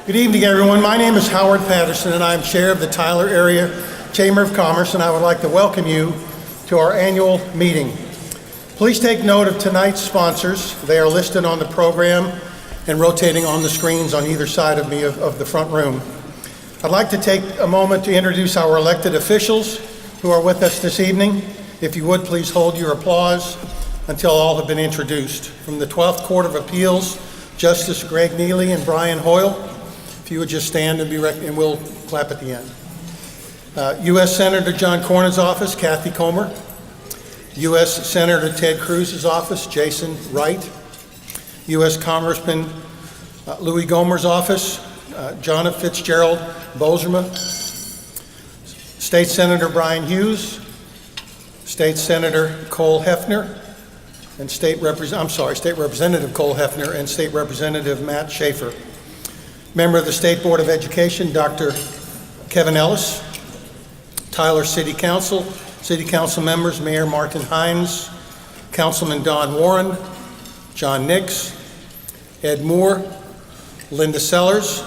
Good evening, everyone. My name is Howard Patterson, and I'm chair of the Tyler Area Chamber of Commerce, and I would like to welcome you to our annual meeting. Please take note of tonight's sponsors. They are listed on the program and rotating on the screens on either side of me of the front room. I'd like to take a moment to introduce our elected officials who are with us this evening. If you would, please hold your applause until all have been introduced. From the 12th Court of Appeals, Justice Greg Neely and Brian Hoyle. If you would just stand and we'll clap at the end. U.S. Senator John Cornyn's office, Kathy Comer. U.S. Senator Ted Cruz's office, Jason Wright. U.S. Congressman Louis Gohmert's office, Jonna Fitzgerald Bozeman. State Senator Brian Hughes. State Senator Cole Hefner. And State Representative Cole Hefner and State Representative Matt Schaefer. Member of the State Board of Education, Dr. Kevin Ellis. Tyler City Council members, Mayor Martin Hines, Councilman Don Warren, John Nix, Ed Moore, Linda Sellers,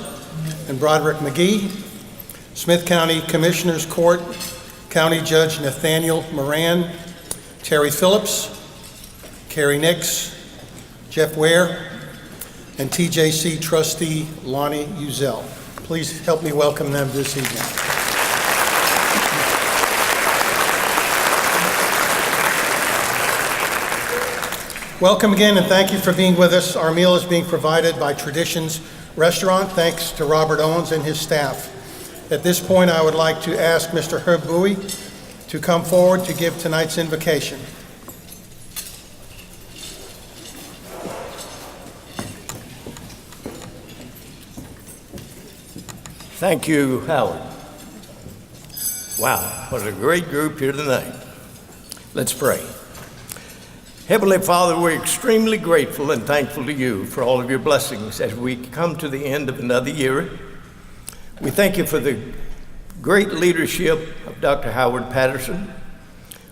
and Broderick McGee. Smith County Commissioners Court, County Judge Nathaniel Moran, Terry Phillips, Carrie Nix, Jeff Ware, and TJC trustee Lonnie Uzel. Please help me welcome them this evening. Welcome again, and thank you for being with us. Our meal is being provided by Traditions Restaurant, thanks to Robert Owens and his staff. At this point, I would like to ask Mr. Herb Bowie to come forward to give tonight's invocation. Thank you, Howard. Wow, what a great group here tonight. Let's pray. Heavenly Father, we're extremely grateful and thankful to you for all of your blessings as we come to the end of another year. We thank you for the great leadership of Dr. Howard Patterson.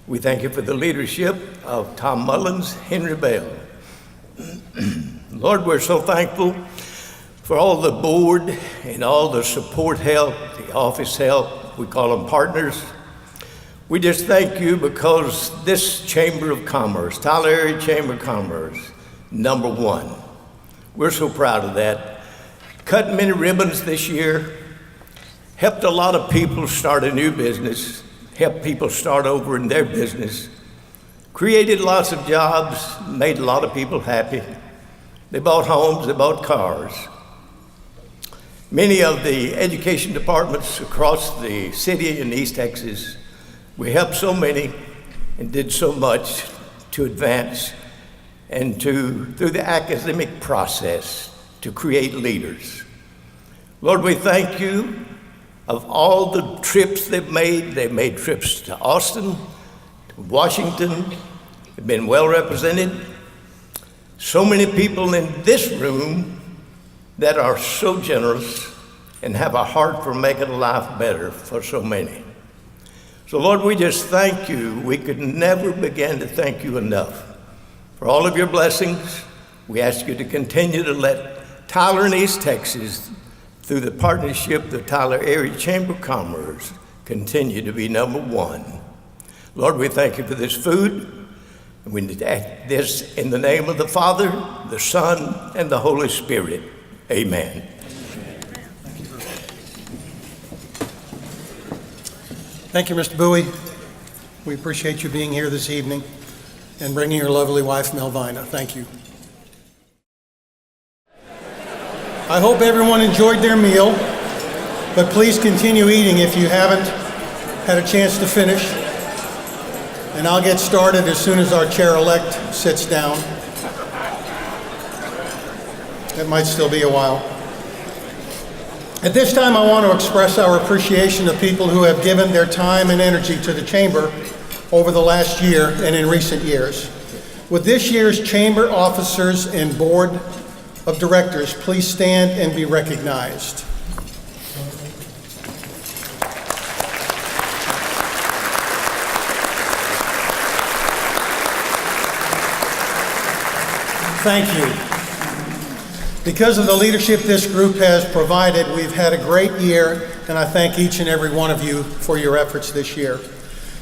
We thank you for the leadership of Tom Mullins, Henry Bell. Lord, we're so thankful for all the board and all the support help, the office help, we call them partners. We just thank you because this Chamber of Commerce, Tyler Area Chamber of Commerce, #1. We're so proud of that. Cut many ribbons this year, helped a lot of people start a new business, helped people start over in their business, created lots of jobs, made a lot of people happy. They bought homes, they bought cars. Many of the education departments across the city in East Texas, we helped so many and did so much to advance and through the academic process, to create leaders. Lord, we thank you of all the trips they've made. They've made trips to Austin, to Washington, they've been well represented. So many people in this room that are so generous and have a heart for making life better for so many. So Lord, we just thank you. We could never begin to thank you enough for all of your blessings. We ask you to continue to let Tyler and East Texas, through the partnership of the Tyler Area Chamber of Commerce, continue to be #1. Lord, we thank you for this food. And we ask this in the name of the Father, the Son, and the Holy Spirit. Amen. Thank you, Mr. Bowie. We appreciate you being here this evening and bringing your lovely wife, Melvina. Thank you. I hope everyone enjoyed their meal, but please continue eating if you haven't had a chance to finish. And I'll get started as soon as our chair-elect sits down. It might still be a while. At this time, I want to express our appreciation of people who have given their time and energy to the Chamber over the last year and in recent years. With this year's Chamber officers and Board of Directors, please stand and be recognized. Thank you. Because of the leadership this group has provided, we've had a great year, and I thank each and every one of you for your efforts this year.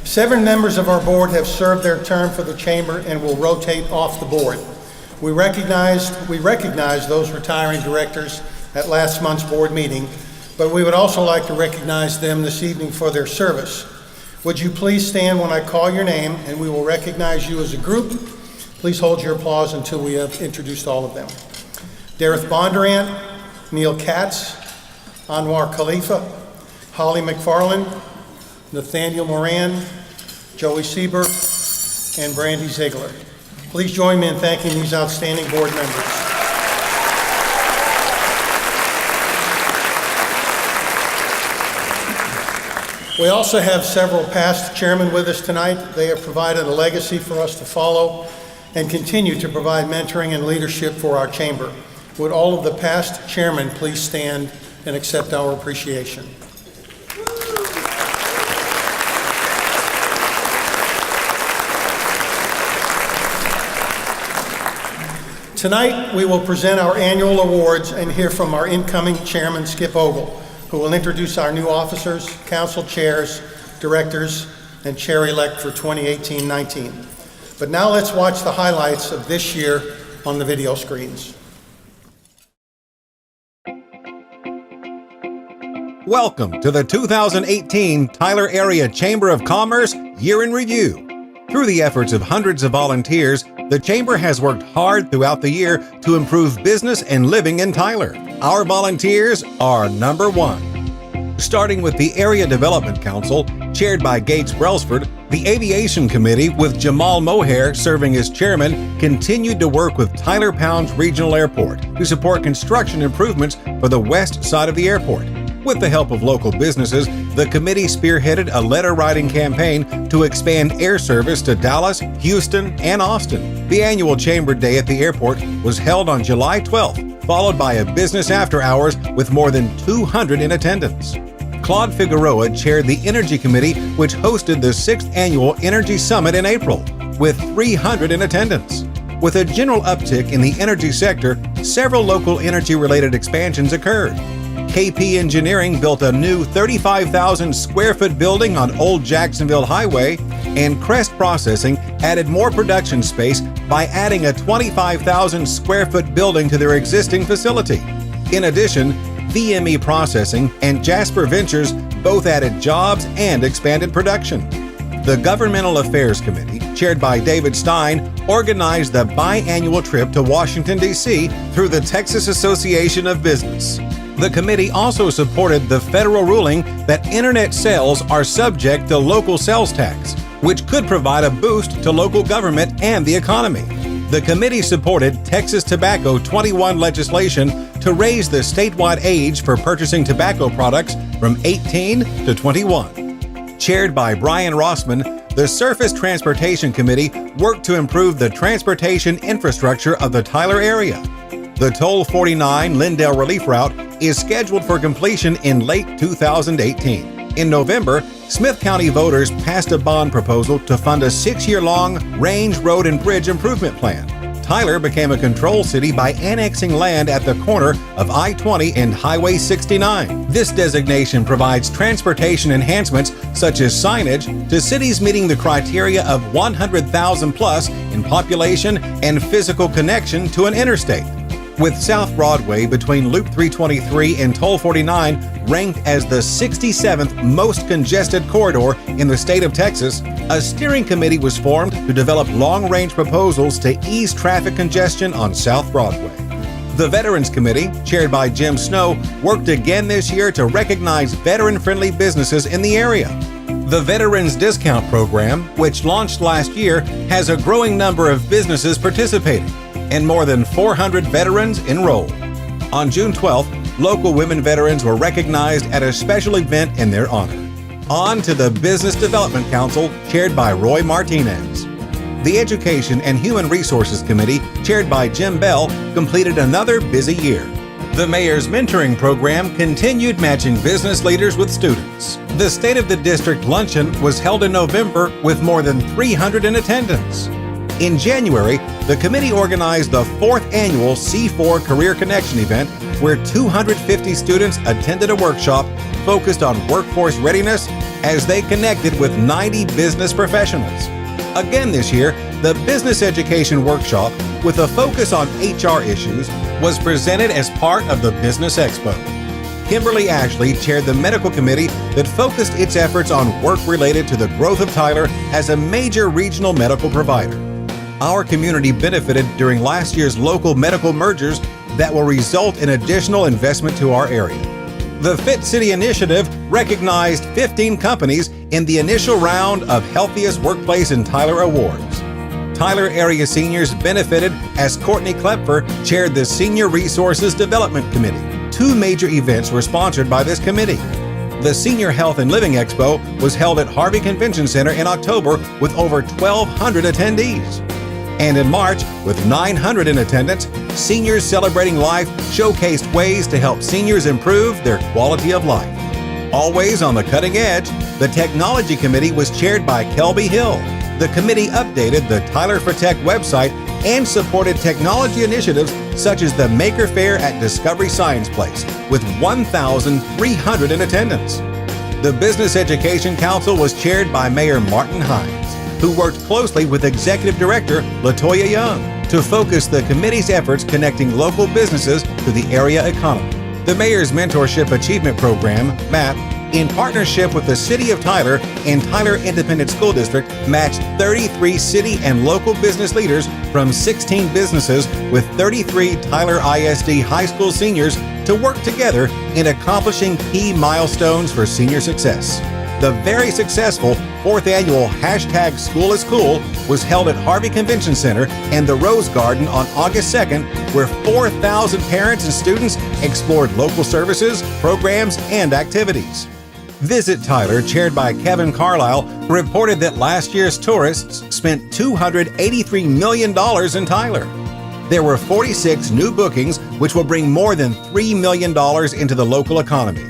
7 members of our board have served their term for the chamber and will rotate off the board. We recognized those retiring directors at last month's board meeting, but we would also like to recognize them this evening for their service. Would you please stand when I call your name, and we will recognize you as a group. Please hold your applause until we have introduced all of them. Dareth Bondurant, Neil Katz, Anwar Khalifa, Holly McFarland, Nathaniel Moran, Joey Sieber, and Brandy Ziegler. Please join me in thanking these outstanding board members. We also have several past chairmen with us tonight. They have provided a legacy for us to follow and continue to provide mentoring and leadership for our chamber. Would all of the past chairmen please stand and accept our appreciation. Tonight, we will present our annual awards and hear from our incoming chairman, Skip Ogle, who will introduce our new officers, council chairs, directors, and chair-elect for 2018-19. But now let's watch the highlights of this year on the video screens. Welcome to the 2018 Tyler Area Chamber of Commerce Year in Review. Through the efforts of hundreds of volunteers, the Chamber has worked hard throughout the year to improve business and living in Tyler. Our volunteers are number 1. Starting with the Area Development Council, chaired by Gates Brailsford, the Aviation Committee, with Jamal Mohair serving as chairman, continued to work with Tyler Pounds Regional Airport to support construction improvements for the west side of the airport. With the help of local businesses, the committee spearheaded a letter-writing campaign to expand air service to Dallas, Houston, and Austin. The annual Chamber Day at the airport was held on July 12th, followed by a business after hours with more than 200 in attendance. Claude Figueroa chaired the Energy Committee, which hosted the 6th Annual Energy Summit in April, with 300 in attendance. With a general uptick in the energy sector, several local energy-related expansions occurred. KP Engineering built a new 35,000 square foot building on Old Jacksonville Highway, and Crest Processing added more production space by adding a 25,000 square foot building to their existing facility. In addition, VME Processing and Jasper Ventures both added jobs and expanded production. The Governmental Affairs Committee, chaired by David Stein, organized the biannual trip to Washington, D.C. through the Texas Association of Business. The committee also supported the federal ruling that internet sales are subject to local sales tax, which could provide a boost to local government and the economy. The committee supported Texas Tobacco 21 legislation to raise the statewide age for purchasing tobacco products from 18 to 21. Chaired by Brian Rossman, the Surface Transportation Committee worked to improve the transportation infrastructure of the Tyler area. The Toll 49 Lindale Relief Route is scheduled for completion in late 2018. In November, Smith County voters passed a bond proposal to fund a 6-year-long Range Road and Bridge Improvement Plan. Tyler became a control city by annexing land at the corner of I-20 and Highway 69. This designation provides transportation enhancements such as signage to cities meeting the criteria of 100,000 plus in population and physical connection to an interstate. With South Broadway between Loop 323 and Toll 49 ranked as the 67th most congested corridor in the state of Texas, a steering committee was formed to develop long-range proposals to ease traffic congestion on South Broadway. The Veterans Committee, chaired by Jim Snow, worked again this year to recognize veteran-friendly businesses in the area. The Veterans Discount Program, which launched last year, has a growing number of businesses participating, and more than 400 veterans enrolled. On June 12th, local women veterans were recognized at a special event in their honor. On to the Business Development Council, chaired by Roy Martinez. The Education and Human Resources Committee, chaired by Jim Bell, completed another busy year. The Mayor's Mentoring Program continued matching business leaders with students. The State of the District Luncheon was held in November with more than 300 in attendance. In January, the committee organized the 4th annual C4 Career Connection event, where 250 students attended a workshop focused on workforce readiness as they connected with 90 business professionals. Again this year, the Business Education Workshop, with a focus on HR issues, was presented as part of the Business Expo. Kimberly Ashley chaired the medical committee that focused its efforts on work related to the growth of Tyler as a major regional medical provider. Our community benefited during last year's local medical mergers that will result in additional investment to our area. The Fit City Initiative recognized 15 companies in the initial round of Healthiest Workplace in Tyler Awards. Tyler area seniors benefited as Courtney Klepfer chaired the Senior Resources Development Committee. 2 major events were sponsored by this committee. The Senior Health and Living Expo was held at Harvey Convention Center in October with over 1,200 attendees. And in March, with 900 in attendance, Seniors Celebrating Life showcased ways to help seniors improve their quality of life. Always on the cutting edge, the Technology Committee was chaired by Kelby Hill. The committee updated the Tyler for Tech website and supported technology initiatives such as the Maker Fair at Discovery Science Place, with 1,300 in attendance. The Business Education Council was chaired by Mayor Martin Hines, who worked closely with Executive Director LaToya Young to focus the committee's efforts connecting local businesses to the area economy. The Mayor's Mentorship Achievement Program, MAP, in partnership with the City of Tyler and Tyler Independent School District, matched 33 city and local business leaders from 16 businesses with 33 Tyler ISD high school seniors to work together in accomplishing key milestones for senior success. The very successful 4th annual #SchoolIsCool was held at Harvey Convention Center and the Rose Garden on August 2nd, where 4,000 parents and students explored local services, programs, and activities. Visit Tyler, chaired by Kevin Carlisle, reported that last year's tourists spent $283 million in Tyler. There were 46 new bookings, which will bring more than $3 million into the local economy,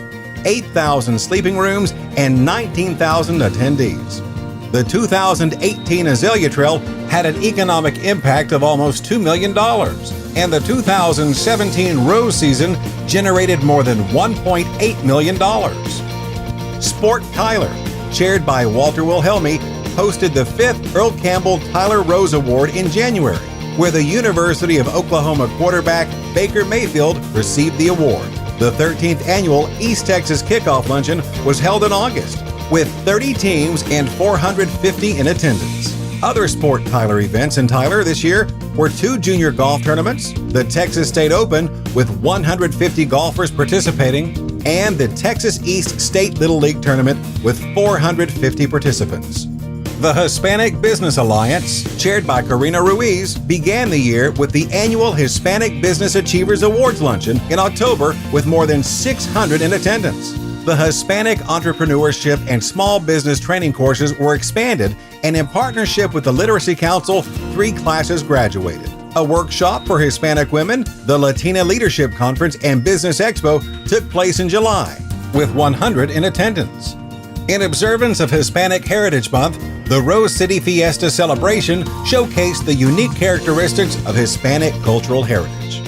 8,000 sleeping rooms, and 19,000 attendees. The 2018 Azalea Trail had an economic impact of almost $2 million, and the 2017 Rose season generated more than $1.8 million. Sport Tyler, chaired by Walter Wilhelmi, hosted the 5th Earl Campbell Tyler Rose Award in January, where the University of Oklahoma quarterback Baker Mayfield received the award. The 13th annual East Texas Kickoff Luncheon was held in August, with 30 teams and 450 in attendance. Other Sport Tyler events in Tyler this year were 2 junior golf tournaments, the Texas State Open with 150 golfers participating, and the Texas East State Little League Tournament with 450 participants. The Hispanic Business Alliance, chaired by Karina Ruiz, began the year with the annual Hispanic Business Achievers Awards Luncheon in October with more than 600 in attendance. The Hispanic Entrepreneurship and Small Business Training courses were expanded, and in partnership with the Literacy Council, 3 classes graduated. A workshop for Hispanic women, the Latina Leadership Conference, and Business Expo took place in July, with 100 in attendance. In observance of Hispanic Heritage Month, the Rose City Fiesta celebration showcased the unique characteristics of Hispanic cultural heritage.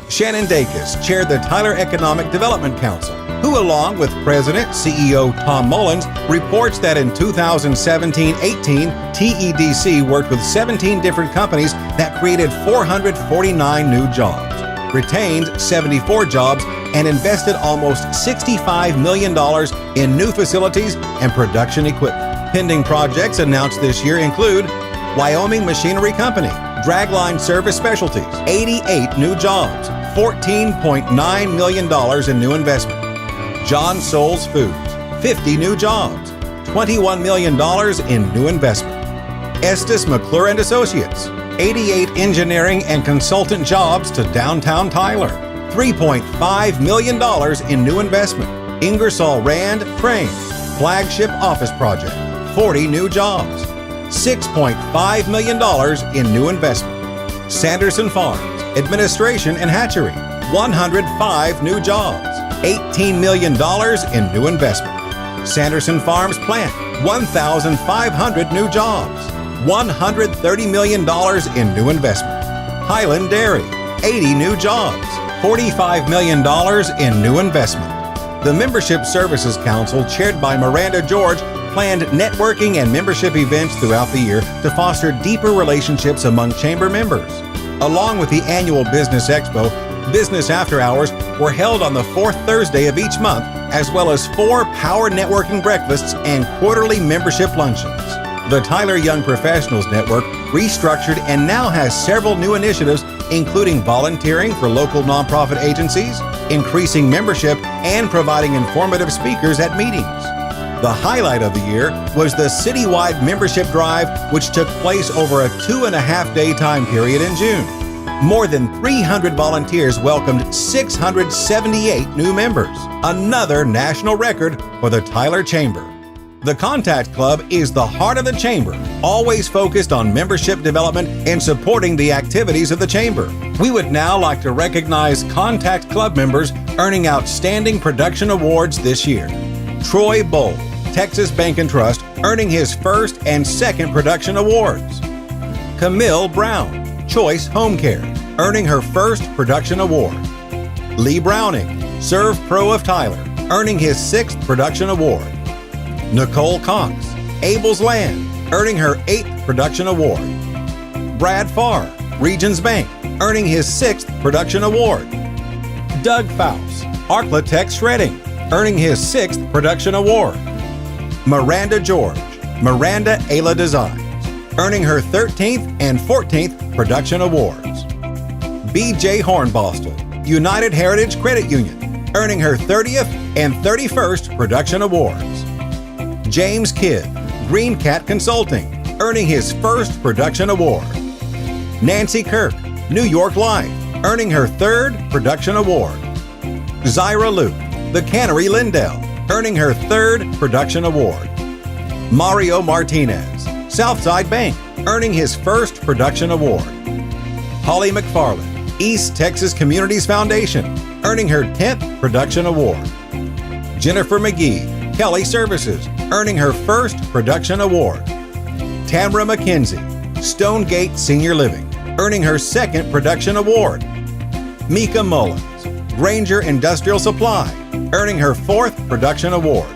Shannon Dacus chaired the Tyler Economic Development Council, who, along with President CEO Tom Mullins, reports that in 2017-18, TEDC worked with 17 different companies that created 449 new jobs, retained 74 jobs, and invested almost $65 million in new facilities and production equipment. Pending projects announced this year include Wyoming Machinery Company, Dragline Service Specialties, 88 new jobs, $14.9 million in new investment. John Souls Foods, 50 new jobs, $21 million in new investment. Estes McClure and Associates, 88 engineering and consultant jobs to downtown Tyler, $3.5 million in new investment. Ingersoll Rand Crane, flagship office project, 40 new jobs, $6.5 million in new investment. Sanderson Farms, administration and hatchery, 105 new jobs, $18 million in new investment. Sanderson Farms plant, 1,500 new jobs, $130 million in new investment. Highland Dairy, 80 new jobs, $45 million in new investment. The Membership Services Council, chaired by Miranda George, planned networking and membership events throughout the year to foster deeper relationships among Chamber members. Along with the annual Business Expo, Business After Hours were held on the fourth Thursday of each month, as well as 4 power networking breakfasts and quarterly membership luncheons. The Tyler Young Professionals Network restructured and now has several new initiatives, including volunteering for local nonprofit agencies, increasing membership, and providing informative speakers at meetings. The highlight of the year was the citywide membership drive, which took place over a 2.5-day time period in June. More than 300 volunteers welcomed 678 new members, another national record for the Tyler Chamber. The Contact Club is the heart of the Chamber, always focused on membership development and supporting the activities of the Chamber. We would now like to recognize Contact Club members earning outstanding production awards this year. Troy Bull, Texas Bank and Trust, earning his first and second production awards. Camille Brown, Choice Home Care, earning her first production award. Lee Browning, Serve Pro of Tyler, earning his 6th production award. Nicole Cox, Abel's Land, earning her 8th production award. Brad Farr, Regions Bank, earning his 6th production award. Doug Faust, Arclitect Shredding, earning his 6th production award. Miranda George, Miranda Ayla Designs, earning her 13th and 14th production awards. B.J. Hornbostel, United Heritage Credit Union, earning her 30th and 31st production awards. James Kidd, Green Cat Consulting, earning his first production award. Nancy Kirk, New York Life, earning her 3rd production award. Zyra Luke, The Cannery Lindell, earning her 3rd production award. Mario Martinez, Southside Bank, earning his 1st production award. Holly McFarland, East Texas Communities Foundation, earning her 10th production award. Jennifer McGee, Kelly Services, earning her 1st production award. Tamara McKenzie, Stonegate Senior Living, earning her 2nd production award. Mika Mullins, Granger Industrial Supply, earning her 4th production award.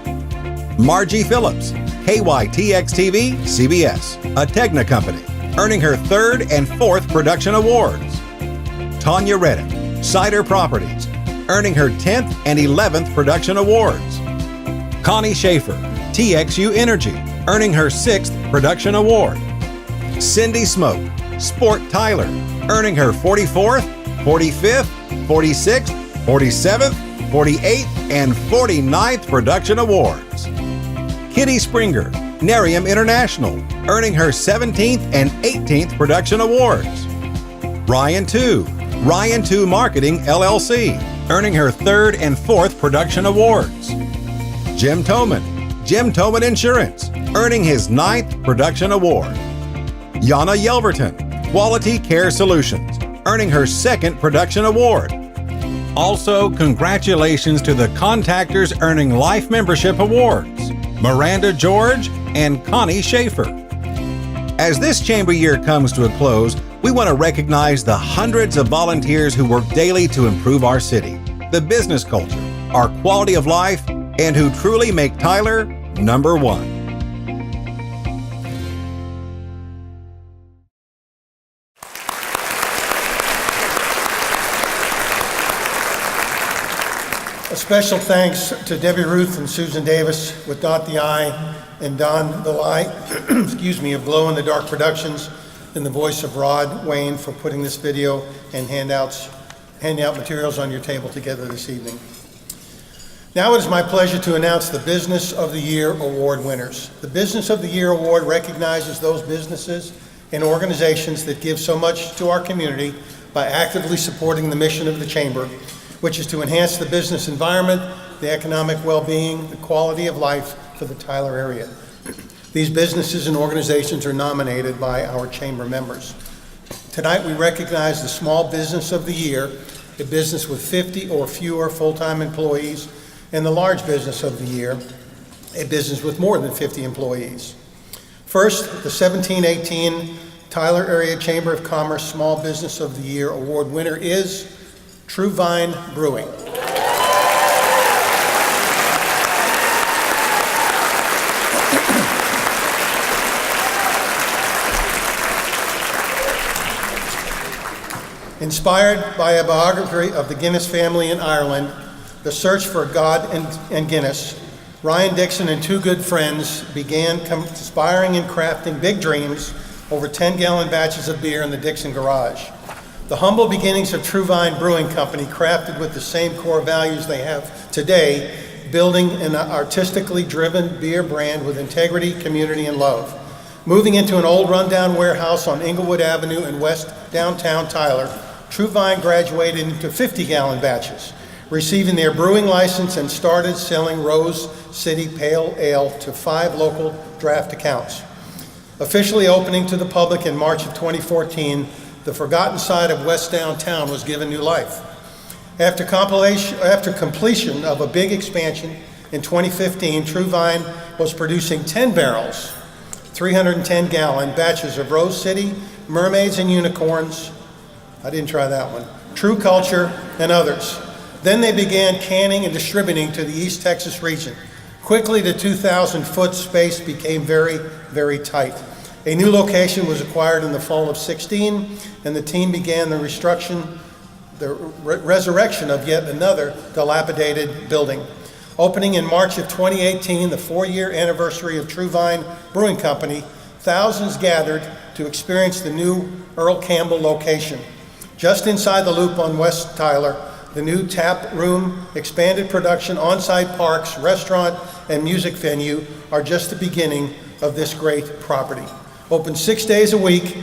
Margie Phillips, KYTX-TV, CBS, a Tegna company, earning her 3rd and 4th production awards. Tanya Reddick, Cider Properties, earning her 10th and 11th production awards. Connie Schaefer, TXU Energy, earning her 6th production award. Cindy Smoke, Sport Tyler, earning her 44th, 45th, 46th, 47th, 48th, and 49th production awards. Kitty Springer, Nerium International, earning her 17th and 18th production awards. Ryan 2 Marketing LLC, earning her 3rd and 4th production awards. Jim Toman Insurance, earning his 9th production award. Yana Yelverton, Quality Care Solutions, earning her 2nd production award. Also, congratulations to the contactors earning Life Membership Awards, Miranda George and Connie Schaefer. As this Chamber year comes to a close, we want to recognize the hundreds of volunteers who work daily to improve our city, the business culture, our quality of life, and who truly make Tyler number one. A special thanks to Debbie Ruth and Susan Davis with Dot the I and Don the Lie, excuse me, of Glow in the Dark Productions, and the voice of Rod Wayne for putting this video and handing out materials on your table together this evening. Now it is my pleasure to announce the Business of the Year Award winners. The Business of the Year Award recognizes those businesses and organizations that give so much to our community by actively supporting the mission of the Chamber, which is to enhance the business environment, the economic well-being, the quality of life for the Tyler area. These businesses and organizations are nominated by our Chamber members. Tonight we recognize the Small Business of the Year, a business with 50 or fewer full-time employees, and the Large Business of the Year, a business with more than 50 employees. First, the 1718 Tyler Area Chamber of Commerce Small Business of the Year Award winner is True Vine Brewing. Inspired by a biography of the Guinness family in Ireland, The Search for God and Guinness, Ryan Dixon and two good friends began conspiring and crafting big dreams over 10-gallon batches of beer in the Dixon garage. The humble beginnings of True Vine Brewing Company, crafted with the same core values they have today, building an artistically driven beer brand with integrity, community, and love. Moving into an old rundown warehouse on Inglewood Avenue in West downtown Tyler, True Vine graduated into 50-gallon batches, receiving their brewing license and started selling Rose City Pale Ale to 5 local draft accounts. Officially opening to the public in March of 2014, the forgotten side of West Downtown was given new life. After completion of a big expansion in 2015, True Vine was producing 10 barrels, 310-gallon batches of Rose City, Mermaids and Unicorns, I didn't try that one, True Culture, and others. Then they began canning and distributing to the East Texas region. Quickly, the 2,000-foot space became very, very tight. A new location was acquired in the fall of 16, and the team began the resurrection of yet another dilapidated building. Opening in March of 2018, the 4-year anniversary of True Vine Brewing Company, thousands gathered to experience the new Earl Campbell location. Just inside the loop on West Tyler, the new tap room, expanded production, on-site parks, restaurant, and music venue are just the beginning of this great property. Open 6 days a week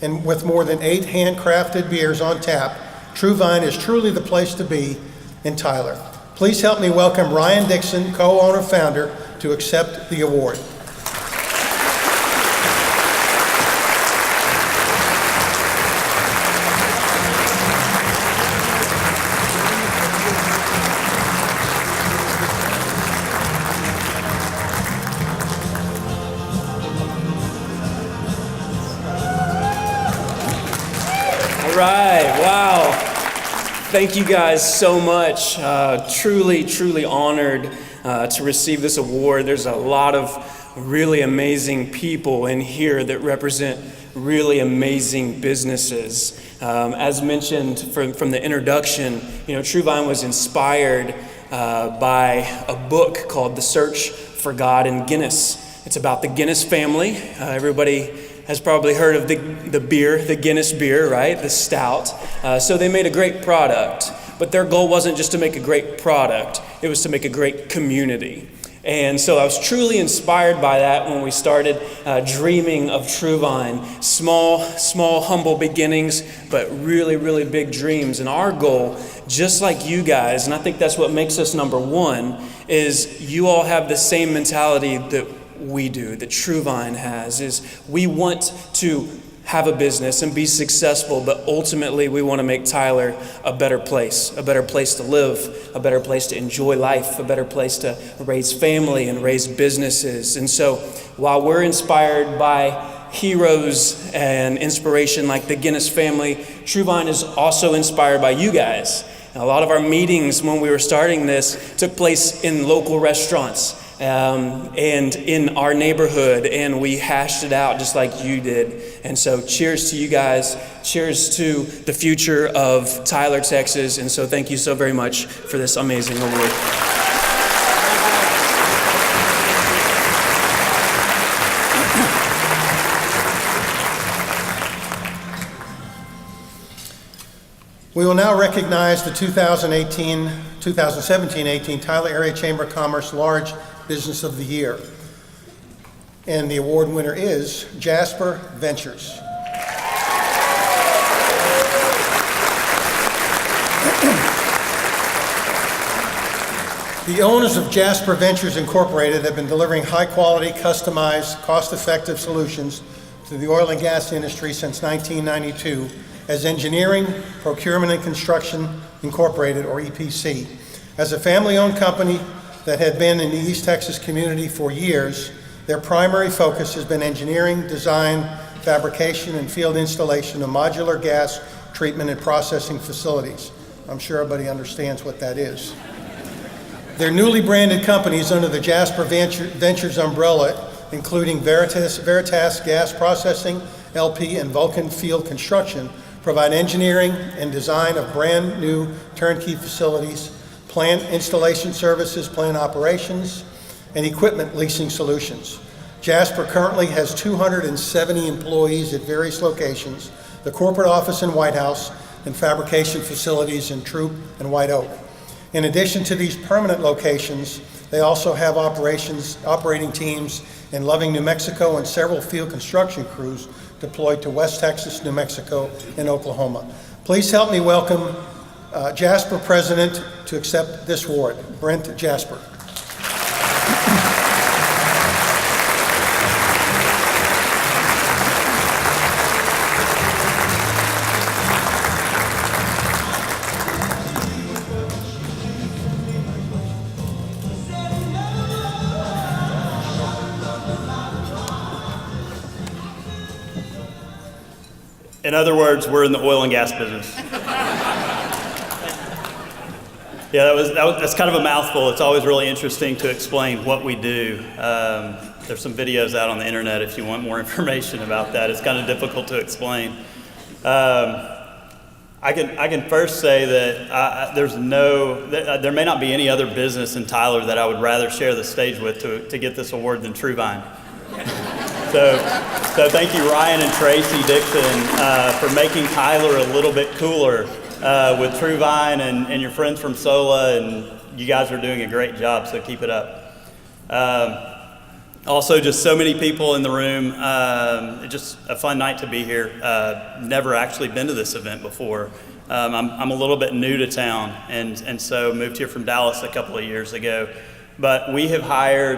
and with more than 8 handcrafted beers on tap, True Vine is truly the place to be in Tyler. Please help me welcome Ryan Dixon, co-owner, founder, to accept the award. Right, wow. Thank you guys so much. Truly honored to receive this award. There's a lot of really amazing people in here that represent really amazing businesses. As mentioned from the introduction, True Vine was inspired by a book called The Search for God and Guinness. It's about the Guinness family. Everybody has probably heard of the beer, the Guinness beer, right? The stout. So they made a great product, but their goal wasn't just to make a great product, it was to make a great community. And so I was truly inspired by that when we started dreaming of True Vine. Small, humble beginnings, but really big dreams. And our goal, just like you guys, and I think that's what makes us number one, is you all have the same mentality that we do, that True Vine has, is we want to have a business and be successful, but ultimately we want to make Tyler a better place to live, a better place to enjoy life, a better place to raise family and raise businesses. And so while we're inspired by heroes and inspiration like the Guinness family, True Vine is also inspired by you guys. And a lot of our meetings when we were starting this took place in local restaurants and in our neighborhood, and we hashed it out just like you did. And so cheers to you guys, cheers to the future of Tyler, Texas, and so thank you so very much for this amazing award. We will now recognize the 2017-18 Tyler Area Chamber of Commerce Large Business of the Year. And the award winner is Jasper Ventures. The owners of Jasper Ventures Incorporated have been delivering high-quality, customized, cost-effective solutions to the oil and gas industry since 1992 as Engineering, Procurement, and Construction Incorporated, or EPC. As a family-owned company that had been in the East Texas community for years, Their primary focus has been engineering, design, fabrication, and field installation of modular gas treatment and processing facilities. I'm sure everybody understands what that is. Their newly branded companies under the Jasper Ventures umbrella, including Veritas Gas Processing, LP, and Vulcan Field Construction, provide engineering and design of brand new turnkey facilities, plant installation services, plant operations, and equipment leasing solutions. Jasper currently has 270 employees at various locations, the corporate office in White House, and fabrication facilities in Troop and White Oak. In addition to these permanent locations, they also have operating teams in Loving, New Mexico, and several field construction crews deployed to West Texas, New Mexico, and Oklahoma. Please help me welcome Jasper President to accept this award, Brent Jasper. In other words, we're in the oil and gas business. Yeah, that's kind of a mouthful. It's always really interesting to explain what we do. There's some videos out on the internet if you want more information about that. It's kind of difficult to explain. I can first say that there may not be any other business in Tyler that I would rather share the stage with to get this award than TrueVine. So thank you, Ryan and Tracy Dixon, for making Tyler a little bit cooler with TrueVine and your friends from SOLA, and you guys are doing a great job, so keep it up. Also, just so many people in the room. Just a fun night to be here. Never actually been to this event before. I'm a little bit new to town, and so moved here from Dallas a couple of years ago. But we have hired,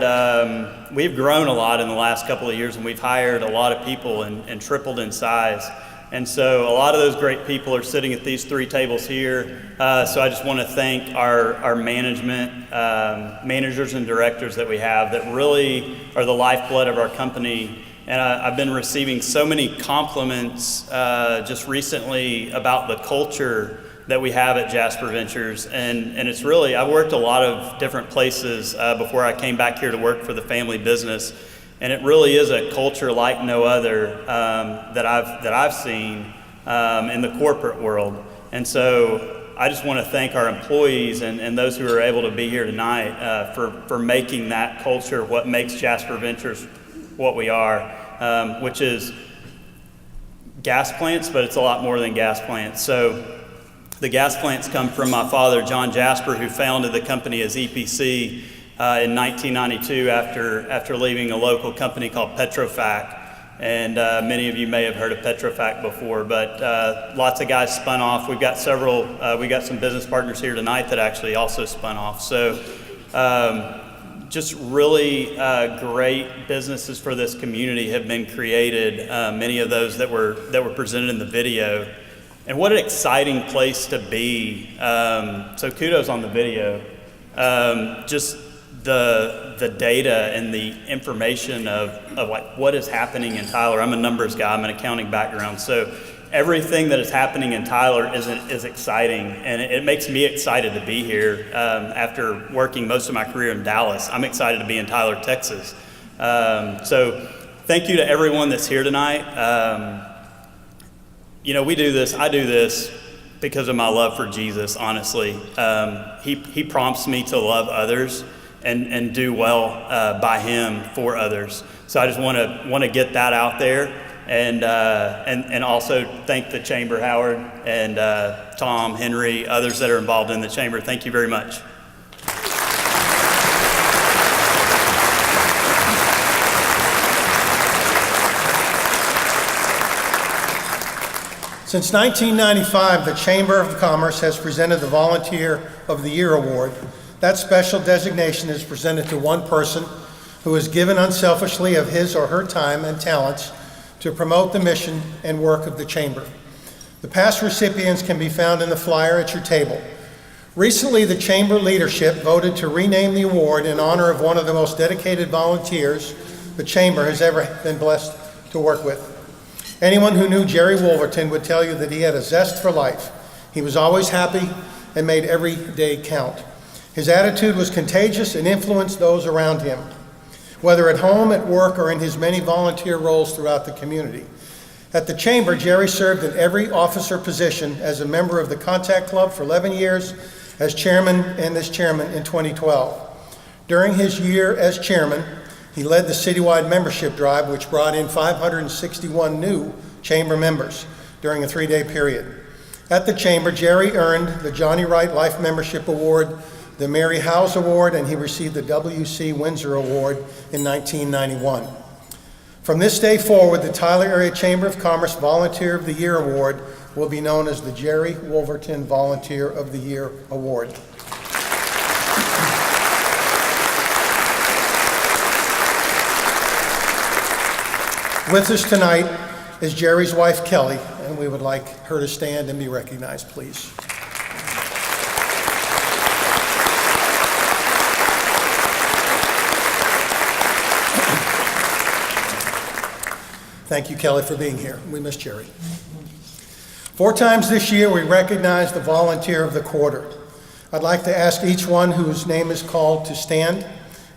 we've grown a lot in the last couple of years, and we've hired a lot of people and tripled in size. And so a lot of those great people are sitting at these three tables here. So I just want to thank our management, managers and directors that we have that really are the lifeblood of our company. And I've been receiving so many compliments just recently about the culture that we have at Jasper Ventures, and it's really, I've worked a lot of different places before I came back here to work for the family business, and it really is a culture like no other that I've seen in the corporate world. And so I just want to thank our employees and those who are able to be here tonight for making that culture what makes Jasper Ventures what we are, which is gas plants, but it's a lot more than gas plants. So the gas plants come from my father, John Jasper, who founded the company as EPC in 1992 after leaving a local company called PetroFAC. And many of you may have heard of PetroFAC before, but lots of guys spun off. We've got we got some business partners here tonight that actually also spun off. So just really great businesses for this community have been created, many of those that were presented in the video. And what an exciting place to be. So kudos on the video. Just the data and the information of like what is happening in Tyler. I'm a numbers guy, I'm an accounting background. So everything that is happening in Tyler is exciting. And it makes me excited to be here. After working most of my career in Dallas, I'm excited to be in Tyler, Texas. So thank you to everyone that's here tonight. You know, I do this because of my love for Jesus, honestly. He prompts me to love others and do well by him for others. So I just want to get that out there, and also thank the Chamber, Howard, and Tom, Henry, others that are involved in the Chamber. Thank you very much. Since 1995, the Chamber of Commerce has presented the Volunteer of the Year Award. That special designation is presented to one person who has given unselfishly of his or her time and talents to promote the mission and work of the Chamber. The past recipients can be found in the flyer at your table. Recently, the Chamber leadership voted to rename the award in honor of one of the most dedicated volunteers the Chamber has ever been blessed to work with. Anyone who knew Jerry Wolverton would tell you that he had a zest for life. He was always happy and made every day count. His attitude was contagious and influenced those around him, whether at home, at work, or in his many volunteer roles throughout the community. At the Chamber, Jerry served in every officer position as a member of the Contact Club for 11 years, as chairman and as chairman in 2012. During his year as chairman, he led the citywide membership drive, which brought in 561 new Chamber members during a 3-day period. At the Chamber, Jerry earned the Johnny Wright Life Membership Award, the Mary Howes Award, and he received the W.C. Windsor Award in 1991. From this day forward, the Tyler Area Chamber of Commerce Volunteer of the Year Award will be known as the Jerry Wolverton Volunteer of the Year Award. With us tonight is Jerry's wife, Kelly, and we would like her to stand and be recognized, please. Thank you, Kelly, for being here. We miss Jerry. 4 times this year, we recognize the Volunteer of the Quarter. I'd like to ask each one whose name is called to stand,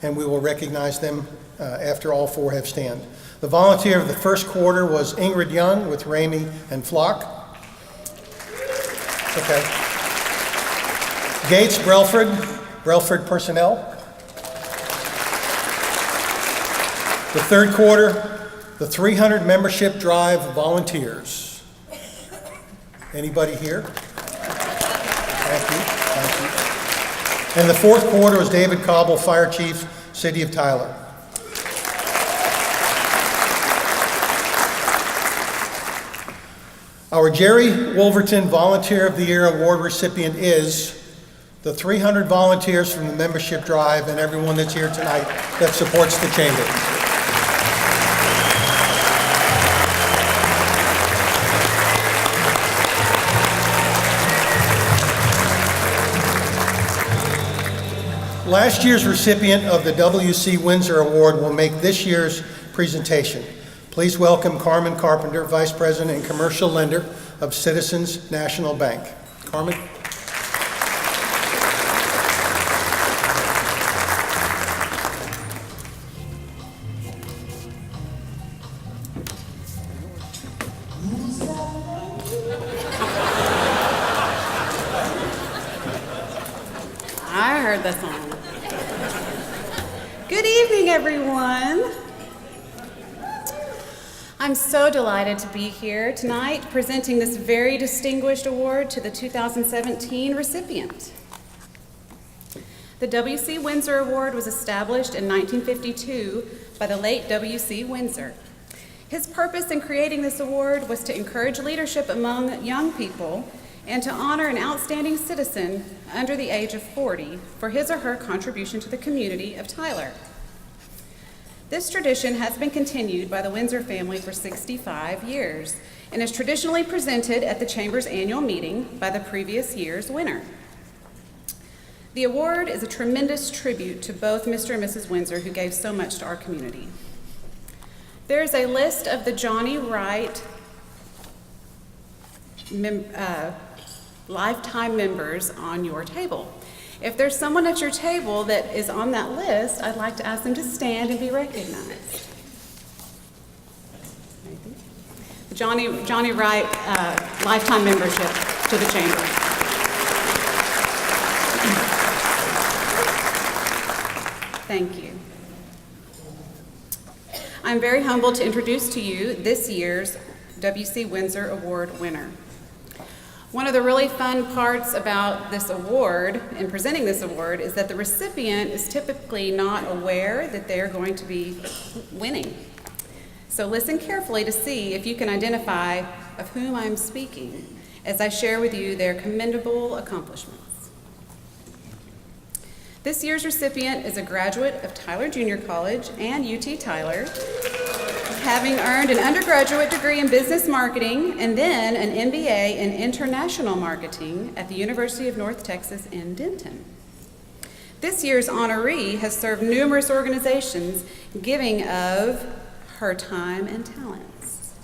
and we will recognize them after all 4 have stand. The volunteer of the first quarter was Ingrid Young with Ramey and Flock. Okay. Gates Brelford Personnel. The third quarter, the 300 membership drive volunteers. Anybody here? Thank you. And the fourth quarter was David Cobble, Fire Chief, City of Tyler. Our Jerry Wolverton Volunteer of the Year Award recipient is the 300 volunteers from the membership drive and everyone that's here tonight that supports the Chamber. Last year's recipient of the W.C. Windsor Award will make this year's presentation. Please welcome Carmen Carpenter, Vice President and Commercial Lender of Citizens National Bank. Carmen? I heard that song. Good evening, everyone. I'm so delighted to be here tonight presenting this very distinguished award to the 2017 recipient. The W.C. Windsor Award was established in 1952 by the late W.C. Windsor. His purpose in creating this award was to encourage leadership among young people and to honor an outstanding citizen under the age of 40 for his or her contribution to the community of Tyler. This tradition has been continued by the Windsor family for 65 years and is traditionally presented at the Chamber's annual meeting by the previous year's winner. The award is a tremendous tribute to both Mr. and Mrs. Windsor, who gave so much to our community. There is a list of the Johnny Wright lifetime members on your table. If there's someone at your table that is on that list, I'd like to ask them to stand and be recognized. The Johnny Wright lifetime membership to the Chamber. Thank you. I'm very humbled to introduce to you this year's W.C. Windsor Award winner. One of the really fun parts about this award and presenting this award is that the recipient is typically not aware that they're going to be winning. So listen carefully to see if you can identify of whom I'm speaking as I share with you their commendable accomplishments. This year's recipient is a graduate of Tyler Junior College and UT Tyler, having earned an undergraduate degree in business marketing and then an MBA in international marketing at the University of North Texas in Denton. This year's honoree has served numerous organizations, giving of her time and talents.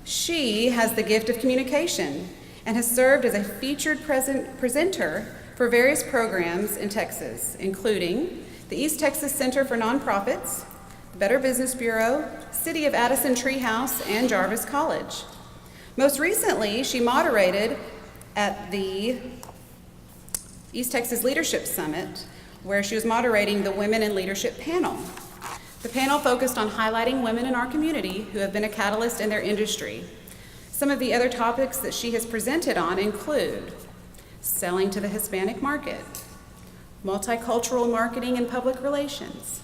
She has the gift of communication and has served as a featured presenter for various programs in Texas, including the East Texas Center for Nonprofits, Better Business Bureau, City of Addison Treehouse, and Jarvis College. Most recently, she moderated at the East Texas Leadership Summit, where she was moderating the Women in Leadership panel. The panel focused on highlighting women in our community who have been a catalyst in their industry. Some of the other topics that she has presented on include selling to the Hispanic market, multicultural marketing and public relations,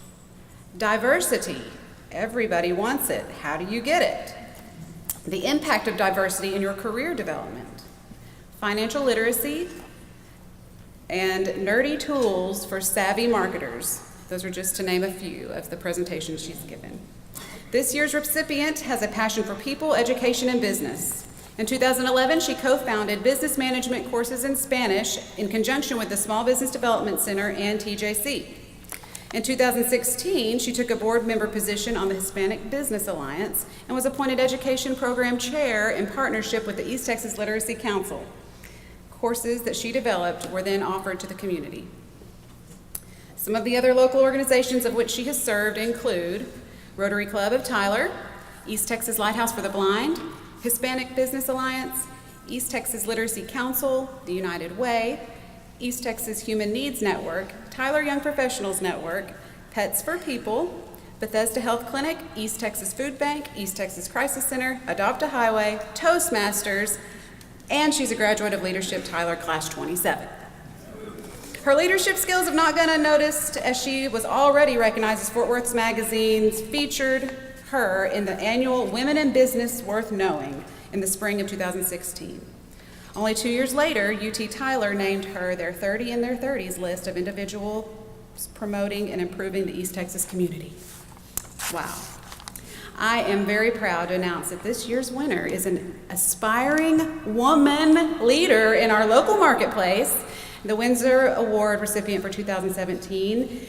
diversity, everybody wants it, how do you get it? The impact of diversity in your career development, financial literacy, and nerdy tools for savvy marketers. Those are just to name a few of the presentations she's given. This year's recipient has a passion for people, education, and business. In 2011, she co-founded business management courses in Spanish in conjunction with the Small Business Development Center and TJC. In 2016, she took a board member position on the Hispanic Business Alliance and was appointed Education Program Chair in partnership with the East Texas Literacy Council. Courses that she developed were then offered to the community. Some of the other local organizations of which she has served include Rotary Club of Tyler, East Texas Lighthouse for the Blind, Hispanic Business Alliance, East Texas Literacy Council, the United Way, East Texas Human Needs Network, Tyler Young Professionals Network, Pets for People, Bethesda Health Clinic, East Texas Food Bank, East Texas Crisis Center, Adopt a Highway, Toastmasters, and she's a graduate of Leadership Tyler Class 27. Her leadership skills have not gone unnoticed, as she was already recognized as Fort Worth Magazine's featured her in the annual Women in Business Worth Knowing in the spring of 2016. Only 2 years later, UT Tyler named her their 30 in their 30s list of individuals promoting and improving the East Texas community. Wow. I am very proud to announce that this year's winner is an aspiring woman leader in our local marketplace. The Windsor Award recipient for 2017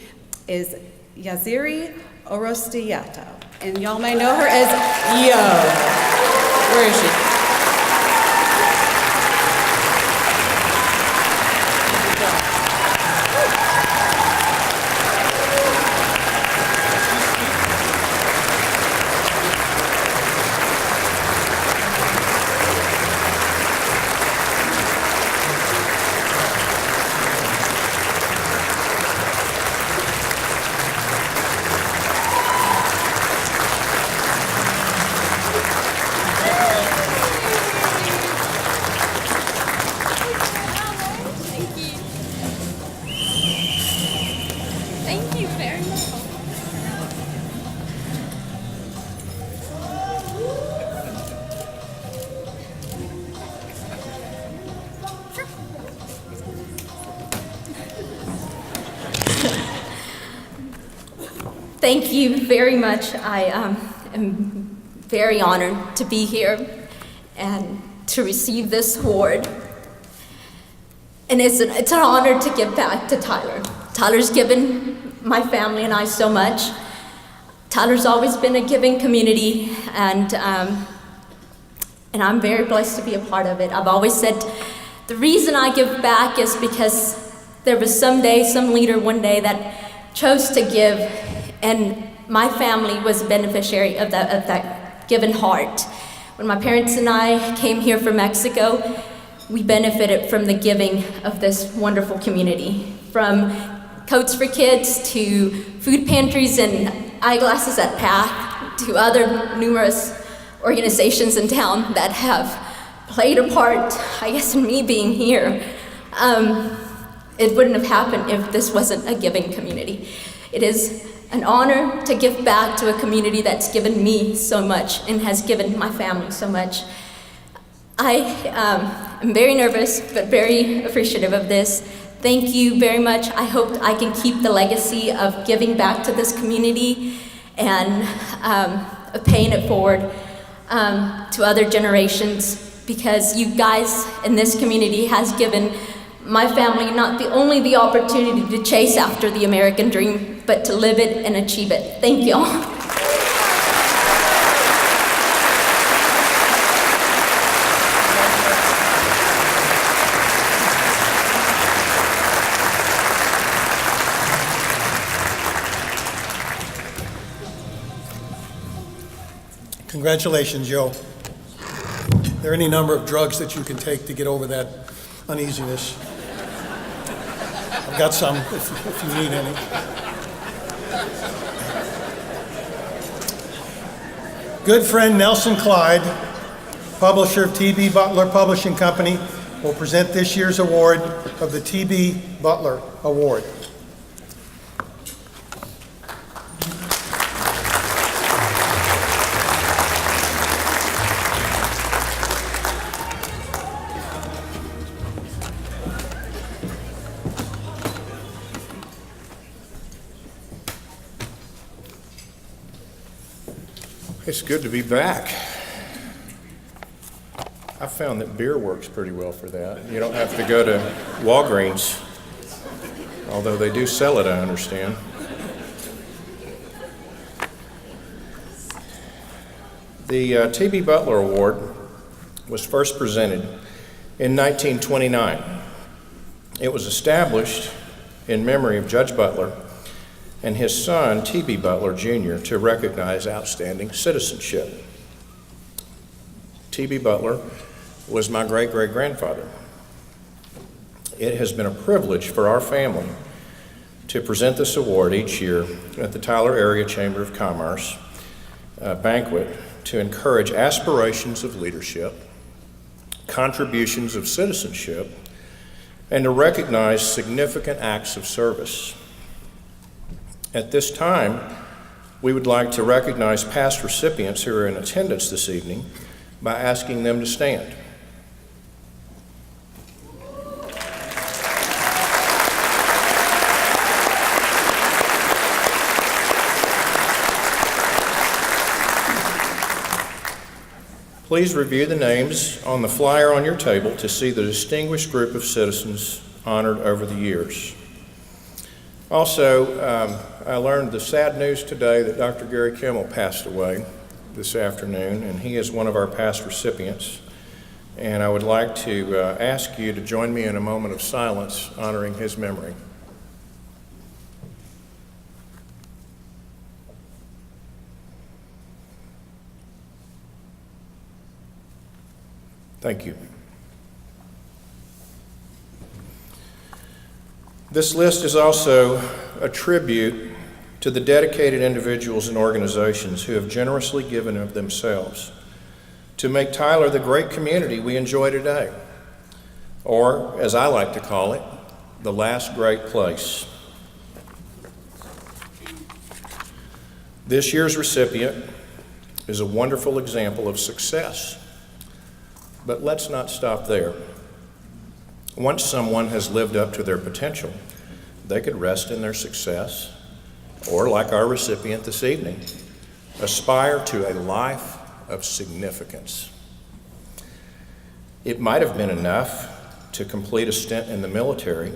is Yaziri Orostiato, and y'all may know her as Yo. Where is she? Thank you very much. I am very honored to be here and to receive this award. And it's an honor to give back to Tyler. Tyler's given my family and I so much. Tyler's always been a giving community, and I'm very blessed to be a part of it. I've always said the reason I give back is because there was some leader one day that chose to give, and my family was a beneficiary of that given heart. When my parents and I came here from Mexico, we benefited from the giving of this wonderful community. From Coats for Kids to food pantries and eyeglasses at PATH to other numerous organizations in town that have played a part, I guess, in me being here. It wouldn't have happened if this wasn't a giving community. It is an honor to give back to a community that's given me so much and has given my family so much. I am very nervous, but very appreciative of this. Thank you very much. I hope I can keep the legacy of giving back to this community and of paying it forward to other generations, because you guys in this community has given my family not only the opportunity to chase after the American dream, but to live it and achieve it. Thank you all. Congratulations, Joe. There are any number of drugs that you can take to get over that uneasiness. I've got some if you need any. Good friend Nelson Clyde, publisher of T.B. Butler Publishing Company, will present this year's award of the T.B. Butler Award. It's good to be back. I found that beer works pretty well for that. You don't have to go to Walgreens, although they do sell it, I understand. The T.B. Butler Award was first presented in 1929. It was established in memory of Judge Butler and his son, T.B. Butler, Jr., to recognize outstanding citizenship. T.B. Butler was my great-great-grandfather. It has been a privilege for our family to present this award each year at the Tyler Area Chamber of Commerce banquet to encourage aspirations of leadership, contributions of citizenship, and to recognize significant acts of service. At this time, we would like to recognize past recipients who are in attendance this evening by asking them to stand. Please review the names on the flyer on your table to see the distinguished group of citizens honored over the years. Also, I learned the sad news today that Dr. Gary Kimmel passed away this afternoon, and he is one of our past recipients. And I would like to ask you to join me in a moment of silence honoring his memory. Thank you. This list is also a tribute to the dedicated individuals and organizations who have generously given of themselves to make Tyler the great community we enjoy today, or, as I like to call it, the last great place. This year's recipient is a wonderful example of success, but let's not stop there. Once someone has lived up to their potential, they could rest in their success, or like our recipient this evening, aspire to a life of significance. It might have been enough to complete a stint in the military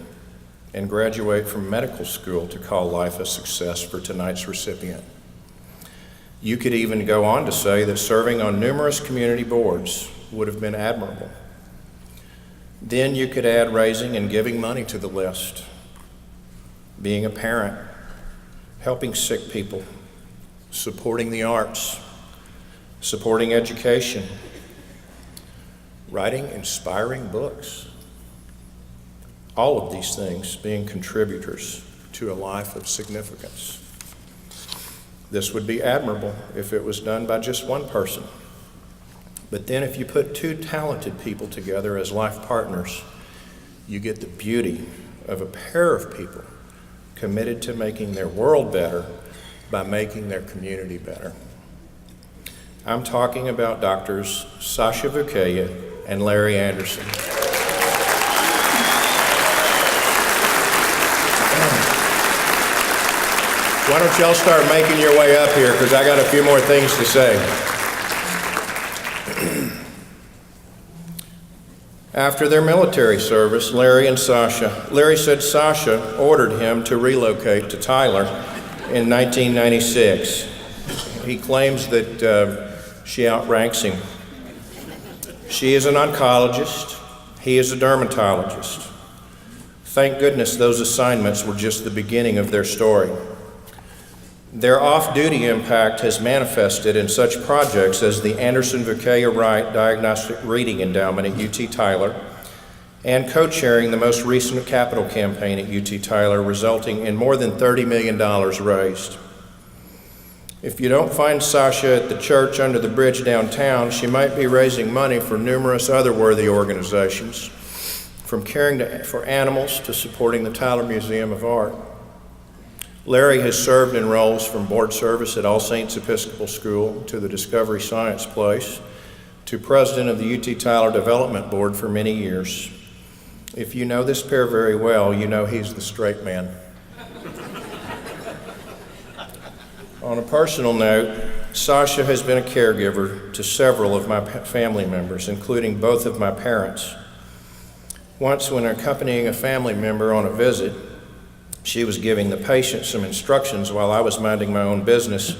and graduate from medical school to call life a success for tonight's recipient. You could even go on to say that serving on numerous community boards would have been admirable. Then you could add raising and giving money to the list, being a parent, helping sick people, supporting the arts, supporting education, writing inspiring books. All of these things being contributors to a life of significance. This would be admirable if it was done by just one person. But then if you put two talented people together as life partners, you get the beauty of a pair of people committed to making their world better by making their community better. I'm talking about doctors Sasha Vukaya and Larry Anderson. Why don't y'all start making your way up here, because I got a few more things to say. After their military service, Larry said Sasha ordered him to relocate to Tyler in 1996. He claims that she outranks him. She is an oncologist. He is a dermatologist. Thank goodness those assignments were just the beginning of their story. Their off-duty impact has manifested in such projects as the Anderson Vacaya Wright Diagnostic Reading Endowment at UT Tyler and co-chairing the most recent capital campaign at UT Tyler, resulting in more than $30 million raised. If you don't find Sasha at the church under the bridge downtown, she might be raising money for numerous other worthy organizations, from caring for animals to supporting the Tyler Museum of Art. Larry has served in roles from board service at All Saints Episcopal School to the Discovery Science Place to president of the UT Tyler Development Board for many years. If you know this pair very well, you know he's the straight man. On a personal note, Sasha has been a caregiver to several of my family members, including both of my parents. Once, when accompanying a family member on a visit, she was giving the patient some instructions while I was minding my own business,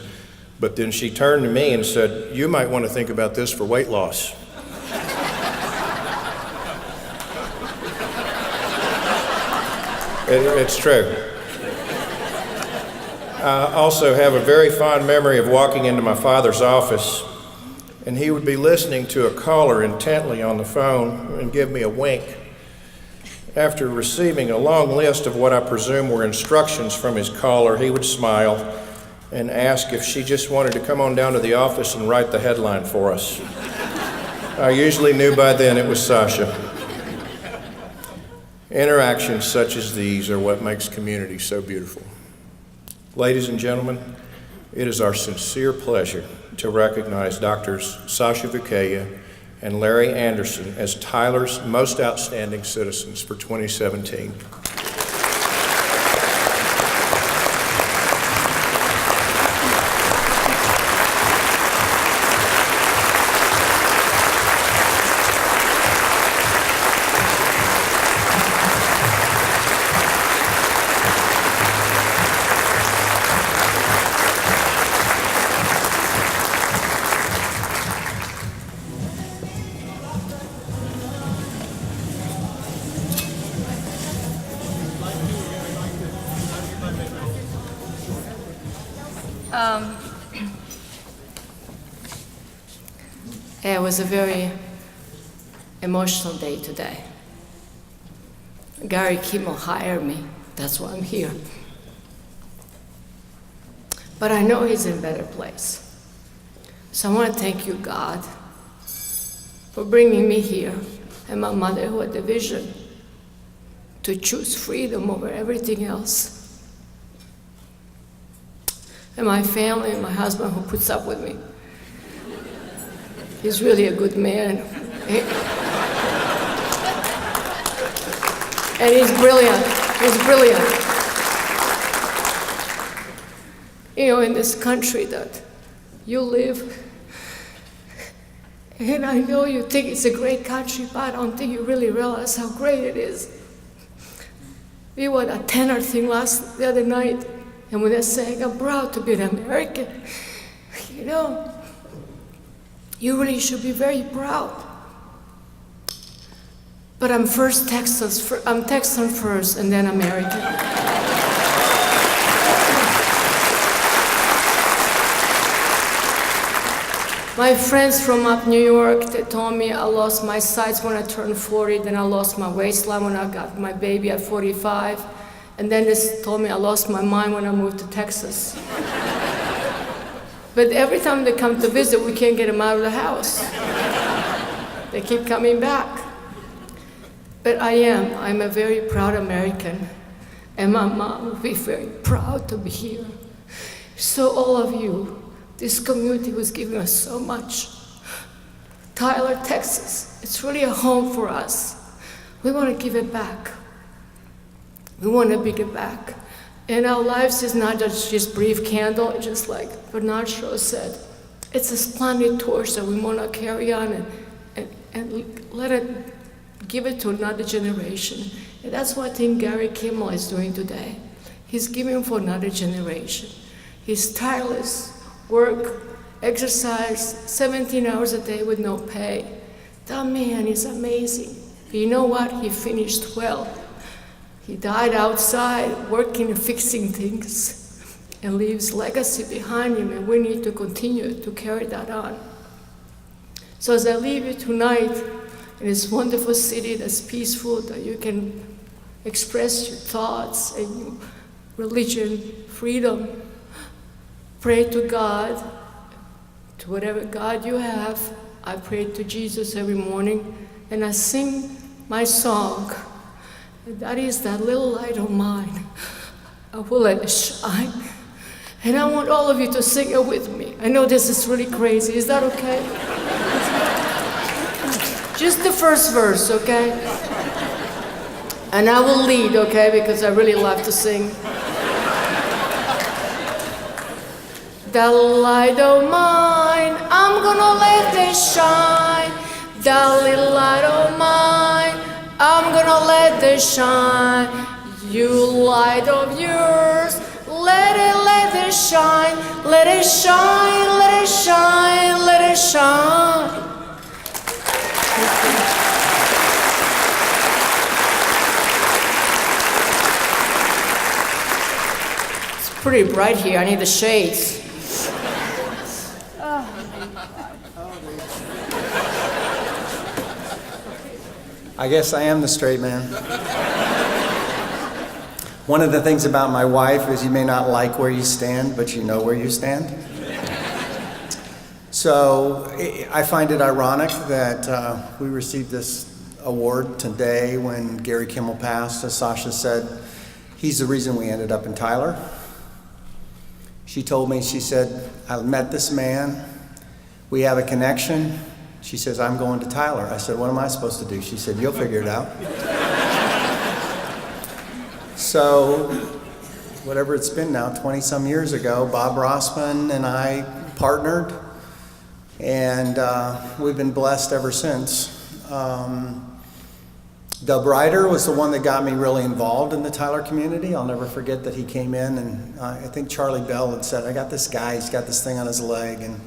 but then she turned to me and said, "You might want to think about this for weight loss." It's true. I also have a very fond memory of walking into my father's office, and he would be listening to a caller intently on the phone and give me a wink. After receiving a long list of what I presume were instructions from his caller, he would smile and ask if she just wanted to come on down to the office and write the headline for us. I usually knew by then it was Sasha. Interactions such as these are what makes community so beautiful. Ladies and gentlemen, it is our sincere pleasure to recognize Drs. Sasha Vacaya and Larry Anderson as Tyler's Most Outstanding Citizens for 2017. It was a very emotional day today. Gary Kimmel hired me, that's why I'm here. But I know he's in a better place. So I want to thank you, God, for bringing me here, and my mother who had the vision to choose freedom over everything else. And my family and my husband who puts up with me. He's really a good man. And he's brilliant. He's brilliant. You know, in this country that you live, and I know you think it's a great country, but I don't think you really realize how great it is. We were at a tenor thing the other night, and when they're saying, I'm proud to be an American, you know, you really should be very proud. But I'm Texan first, and then American. My friends from up New York, they told me I lost my sides when I turned 40, then I lost my waistline when I got my baby at 45, and then they told me I lost my mind when I moved to Texas. But every time they come to visit, we can't get them out of the house. They keep coming back. But I'm a very proud American, and my mom will be very proud to be here. So all of you, this community was giving us so much. Tyler, Texas, it's really a home for us. We want to give it back. We want to give it back. And our lives is not just brief candle, just like Bernard Shaw said. It's a splendid torch that we want to carry on and let it give it to another generation. And that's what I think Gary Kimmel is doing today. He's giving for another generation. His tireless work, exercise, 17 hours a day with no pay. That man is amazing. But you know what? He finished well. He died outside working and fixing things and leaves legacy behind him, and we need to continue to carry that on. So as I leave you tonight in this wonderful city that's peaceful, that you can express your thoughts and your religion, freedom, pray to God, to whatever God you have. I pray to Jesus every morning, and I sing my song. And that is that little light of mine. I will let it shine. And I want all of you to sing it with me. I know this is really crazy. Is that okay? Just the first verse, okay? And I will lead, okay? Because I really love to sing. That light of mine, I'm gonna let it shine. That little light of mine, I'm gonna let it shine. You light of yours, let it shine. Let it shine, let it shine, let it shine. It's pretty bright here, I need the shades. I guess I am the straight man. One of the things about my wife is you may not like where you stand, but you know where you stand. So I find it ironic that we received this award today when Gary Kimmel passed. As Sasha said, he's the reason we ended up in Tyler. She told me, she said, I met this man, we have a connection. She says, I'm going to Tyler. I said, what am I supposed to do? She said, you'll figure it out. So, whatever it's been now, 20 some years ago, Bob Rossman and I partnered, and we've been blessed ever since. Dub Ryder was the one that got me really involved in the Tyler community. I'll never forget that he came in, and I think Charlie Bell had said, I got this guy, he's got this thing on his leg, and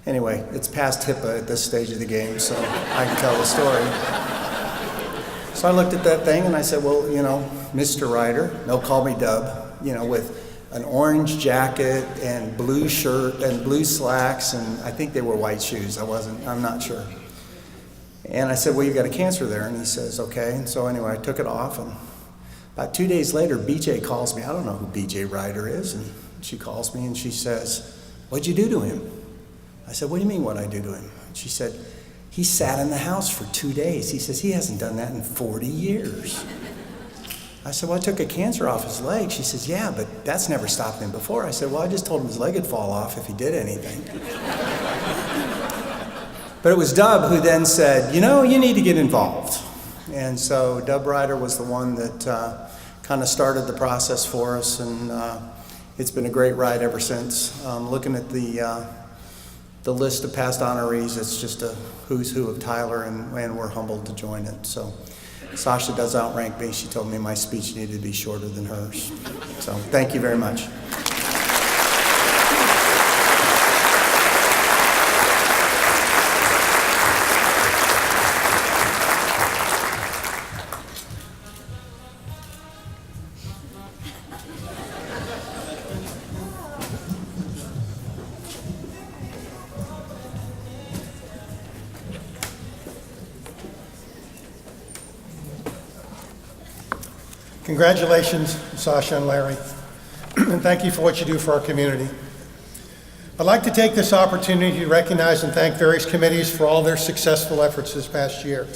anyway, it's past HIPAA at this stage of the game, so I can tell the story. So I looked at that thing and I said, well, you know, Mr. Ryder, no, call me Dub, you know, with an orange jacket and blue shirt and blue slacks, and I think they were white shoes. I'm not sure. And I said, well, you got a cancer there. And he says, okay. And so anyway, I took it off, and about 2 days later, BJ calls me. I don't know who BJ Ryder is. And she calls me and she says, what'd you do to him? I said, what do you mean what I do to him? She said, he sat in the house for 2 days. He says, he hasn't done that in 40 years. I said, well, I took a cancer off his leg. She says, yeah, but that's never stopped him before. I said, well, I just told him his leg would fall off if he did anything. But it was Dub who then said, you know, you need to get involved. And so Dub Ryder was the one that kind of started the process for us, and it's been a great ride ever since. Looking at the list of past honorees, it's just a who's who of Tyler, and we're humbled to join it. So Sasha does outrank me. She told me my speech needed to be shorter than hers. So thank you very much. Congratulations, Sasha and Larry, and thank you for what you do for our community. I'd like to take this opportunity to recognize and thank various committees for all their successful efforts this past year.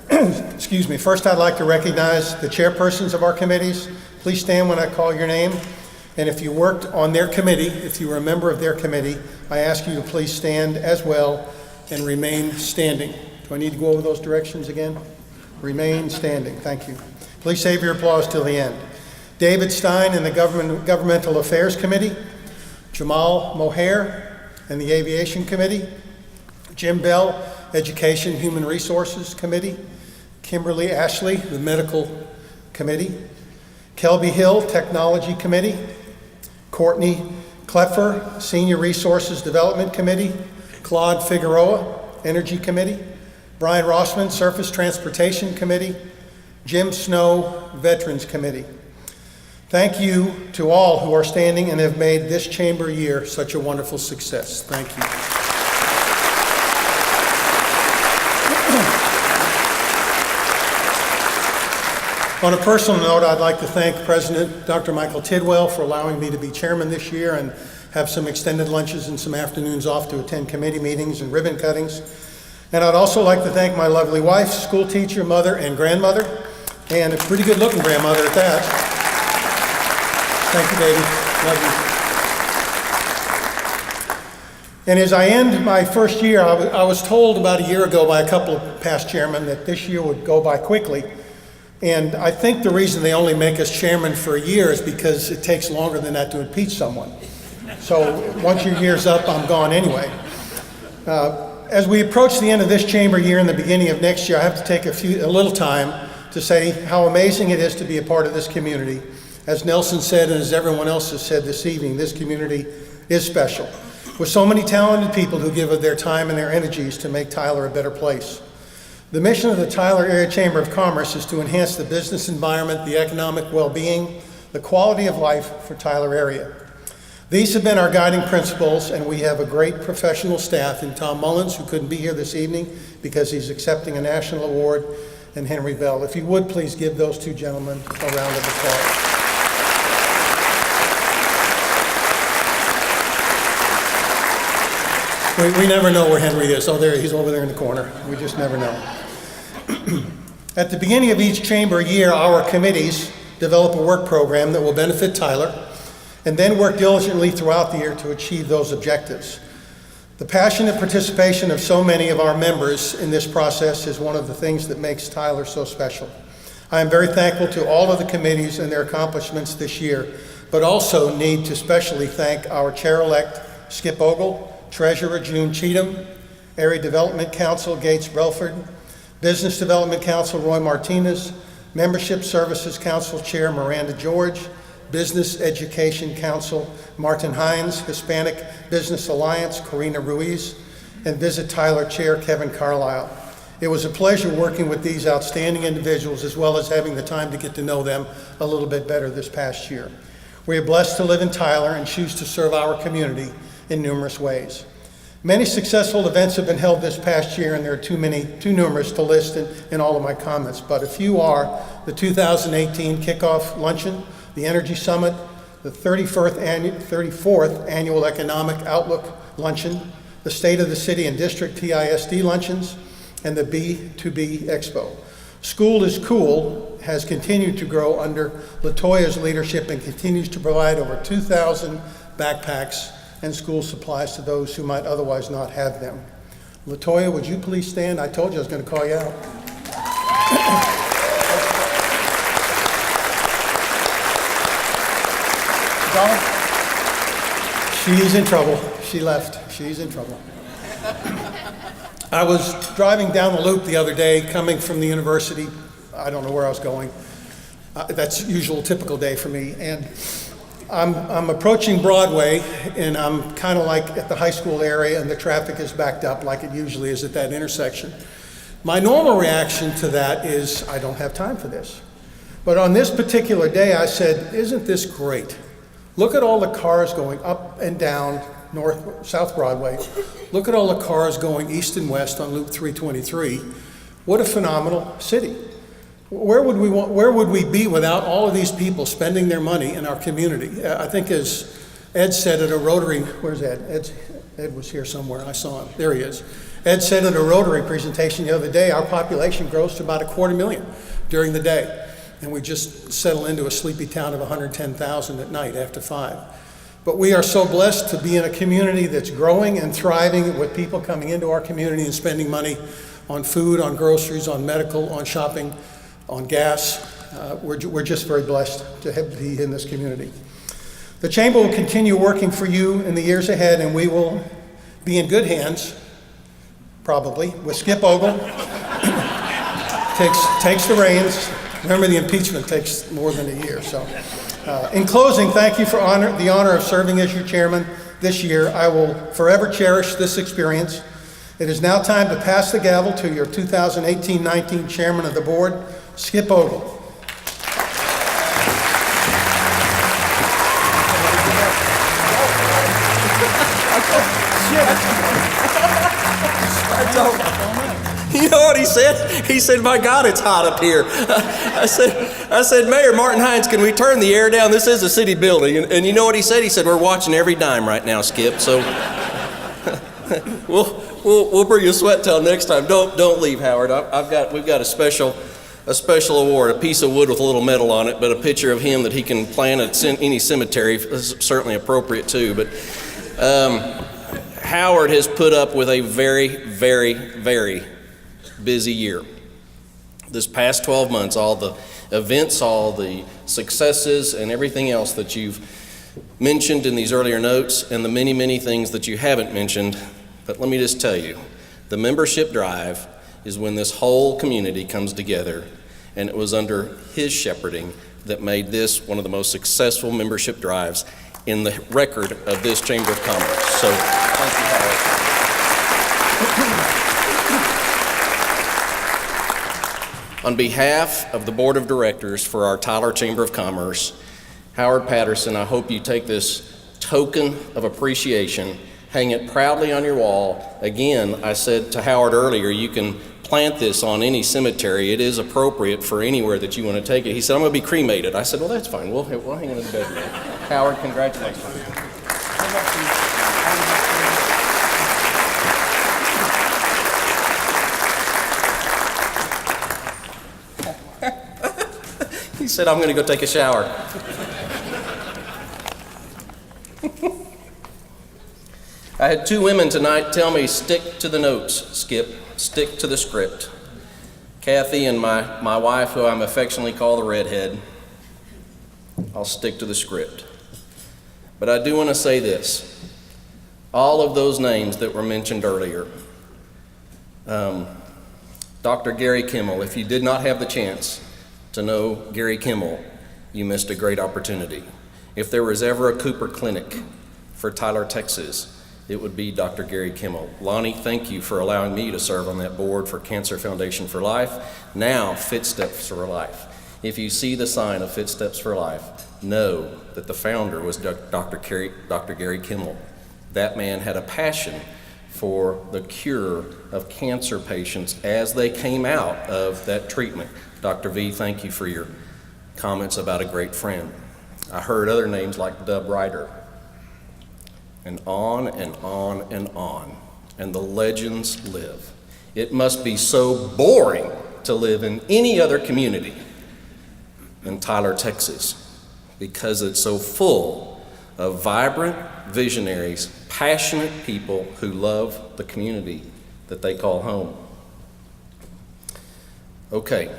Excuse me. First, I'd like to recognize the chairpersons of our committees. Please stand when I call your name. And if you worked on their committee, if you were a member of their committee, I ask you to please stand as well and remain standing. Do I need to go over those directions again? Remain standing. Thank you. Please save your applause till the end. David Stein and the Governmental Affairs Committee, Jamal Mohair and the Aviation Committee, Jim Bell, Education Human Resources Committee, Kimberly Ashley, the Medical Committee, Kelby Hill, Technology Committee, Courtney Kleffer, Senior Resources Development Committee, Claude Figueroa, Energy Committee, Brian Rossman, Surface Transportation Committee, Jim Snow, Veterans Committee. Thank you to all who are standing and have made this chamber year such a wonderful success. Thank you. On a personal note, I'd like to thank President Dr. Michael Tidwell for allowing me to be chairman this year and have some extended lunches and some afternoons off to attend committee meetings and ribbon cuttings. And I'd also like to thank my lovely wife, school teacher, mother, and grandmother, and a pretty good looking grandmother at that. Thank you, baby. Love you. And as I end my first year, I was told about a year ago by a couple of past chairmen that this year would go by quickly. And I think the reason they only make us chairman for a year is because it takes longer than that to impeach someone. So once your year's up, I'm gone anyway. As we approach the end of this chamber year and the beginning of next year, I have to take a little time to say how amazing it is to be a part of this community. As Nelson said, and as everyone else has said this evening, this community is special, with so many talented people who give of their time and their energies to make Tyler a better place. The mission of the Tyler Area Chamber of Commerce is to enhance the business environment, the economic well-being, the quality of life for Tyler area. These have been our guiding principles, and we have a great professional staff in Tom Mullins, who couldn't be here this evening because he's accepting a national award, and Henry Bell. If you would, please give those two gentlemen a round of applause. We never know where Henry is. Oh, there, he's over there in the corner. We just never know. At the beginning of each chamber year, our committees develop a work program that will benefit Tyler, and then work diligently throughout the year to achieve those objectives. The passionate participation of so many of our members in this process is one of the things that makes Tyler so special. I am very thankful to all of the committees and their accomplishments this year, but also need to specially thank our chair-elect, Skip Ogle, Treasurer June Cheatham, Area Development Council Gates Relford, Business Development Council Roy Martinez, Membership Services Council Chair Miranda George, Business Education Council Martin Hines, Hispanic Business Alliance Corina Ruiz, and Visit Tyler Chair Kevin Carlisle. It was a pleasure working with these outstanding individuals, as well as having the time to get to know them a little bit better this past year. We are blessed to live in Tyler and choose to serve our community in numerous ways. Many successful events have been held this past year, and there are too numerous to list in all of my comments, but a few are the 2018 Kickoff Luncheon, the Energy Summit, the 34th Annual Economic Outlook Luncheon, the State of the City and District TISD Luncheons, and the B2B Expo. School is Cool has continued to grow under LaToya's leadership and continues to provide over 2,000 backpacks and school supplies to those who might otherwise not have them. LaToya, would you please stand? I told you I was going to call you out. She's in trouble. She left. She's in trouble. I was driving down the loop the other day, coming from the university. I don't know where I was going. That's usual, typical day for me. And I'm approaching Broadway, and I'm kind of like at the high school area, and the traffic is backed up like it usually is at that intersection. My normal reaction to that is, I don't have time for this. But on this particular day, I said, isn't this great? Look at all the cars going up and down South Broadway. Look at all the cars going east and west on Loop 323. What a phenomenal city. Where would we be without all of these people spending their money in our community? I think as Ed said at a Rotary, where's Ed? Ed was here somewhere, I saw him, there he is. Ed said at a Rotary presentation the other day, our population grows to about 250,000 during the day. And we just settle into a sleepy town of 110,000 at night after 5. But we are so blessed to be in a community that's growing and thriving, with people coming into our community and spending money on food, on groceries, on medical, on shopping, on gas. We're just very blessed to be in this community. The Chamber will continue working for you in the years ahead, and we will be in good hands, probably, with Skip Ogle, takes the reins. Remember, the impeachment takes more than a year. So, in closing, thank you for the honor of serving as your chairman this year. I will forever cherish this experience. It is now time to pass the gavel to your 2018-19 chairman of the board, Skip Ogle. You know what he said? He said, "My God, it's hot up here." I said, "Mayor Martin Hines, can we turn the air down? This is a city building." And you know what he said? He said, "We're watching every dime right now, Skip. So we'll bring you a sweat towel next time. Don't leave, Howard. We've got a special award, a piece of wood with a little metal on it, but a picture of him that he can plant at any cemetery is certainly appropriate too. But Howard has put up with a very, very, very busy year. This past 12 months, all the events, all the successes, and everything else that you've mentioned in these earlier notes, and the many, many things that you haven't mentioned. But let me just tell you, the membership drive is when this whole community comes together, and it was under his shepherding that made this one of the most successful membership drives in the record of this Chamber of Commerce. So, thank you, Howard. On behalf of the Board of Directors for our Tyler Chamber of Commerce, Howard Patterson, I hope you take this token of appreciation, hang it proudly on your wall. Again, I said to Howard earlier, you can plant this on any cemetery. It is appropriate for anywhere that you want to take it. He said, "I'm going to be cremated." I said, "Well, that's fine. We'll hang it in the bedroom." Howard, congratulations. He said, "I'm going to go take a shower." I had two women tonight tell me, "Stick to the notes, Skip. Stick to the script." Kathy and my wife, who I'm affectionately call the redhead. I'll stick to the script. But I do want to say this. All of those names that were mentioned earlier, Dr. Gary Kimmel, if you did not have the chance to know Gary Kimmel, you missed a great opportunity. If there was ever a Cooper Clinic for Tyler, Texas, it would be Dr. Gary Kimmel. Lonnie, thank you for allowing me to serve on that board for Cancer Foundation for Life. Now, Footsteps for Life. If you see the sign of Footsteps for Life, know that the founder was Dr. Gary Kimmel. That man had a passion for the cure of cancer patients as they came out of that treatment. Dr. V, thank you for your comments about a great friend. I heard other names like Dub Ryder, and on and on and on, and the legends live. It must be so boring to live in any other community than Tyler, Texas, because it's so full of vibrant visionaries, passionate people who love the community that they call home. Okay,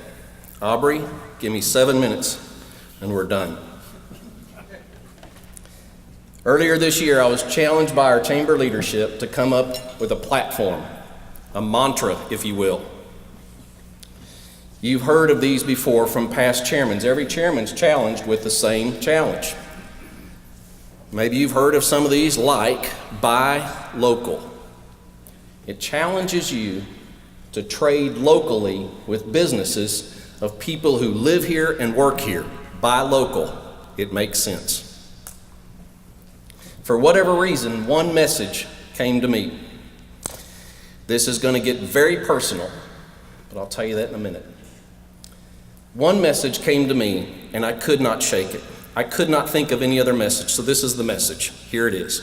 Aubrey, give me 7 minutes and we're done. Earlier this year, I was challenged by our chamber leadership to come up with a platform, a mantra, if you will. You've heard of these before from past chairmans. Every chairman's challenged with the same challenge. Maybe you've heard of some of these, like buy local. It challenges you to trade locally with businesses of people who live here and work here. Buy local. It makes sense. For whatever reason, one message came to me. This is going to get very personal, but I'll tell you that in a minute. One message came to me, and I could not shake it. I could not think of any other message, so this is the message. Here it is.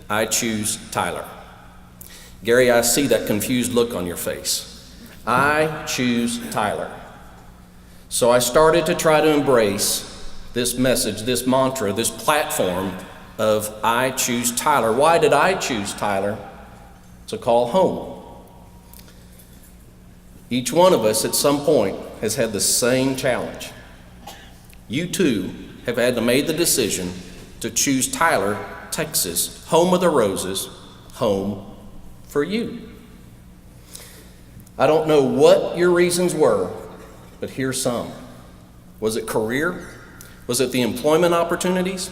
I choose Tyler. Gary, I see that confused look on your face. I choose Tyler. So I started to try to embrace this message, this mantra, this platform of I choose Tyler. Why did I choose Tyler? To call home. Each one of us at some point has had the same challenge. You too have had to make the decision to choose Tyler, Texas, home of the roses, home for you. I don't know what your reasons were, but here's some. Was it career? Was it the employment opportunities?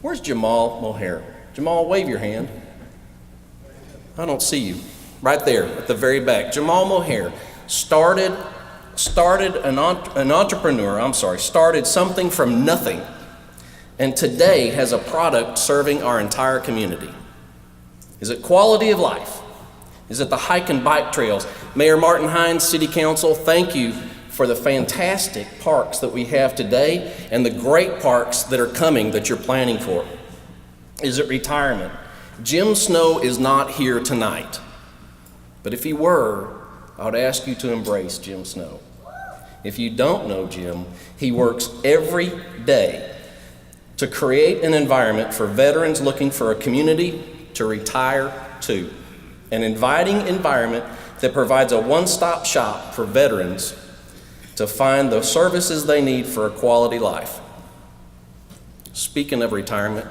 Where's Jamal Mohair? Jamal, wave your hand. I don't see you. Right there at the very back. Jamal Mohair started something from nothing, and today has a product serving our entire community. Is it quality of life? Is it the hike and bike trails? Mayor Martin Hines, City Council, thank you for the fantastic parks that we have today and the great parks that are coming that you're planning for. Is it retirement? Jim Snow is not here tonight, but if he were, I would ask you to embrace Jim Snow. If you don't know Jim, he works every day to create an environment for veterans looking for a community to retire to. An inviting environment that provides a one-stop shop for veterans to find the services they need for a quality life. Speaking of retirement,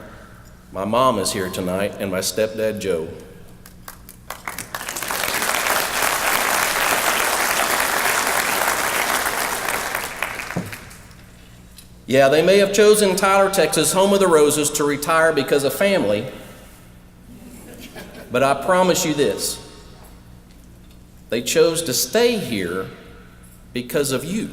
my mom is here tonight and my stepdad, Joe. Yeah, they may have chosen Tyler, Texas, home of the roses, to retire because of family, but I promise you this, they chose to stay here because of you.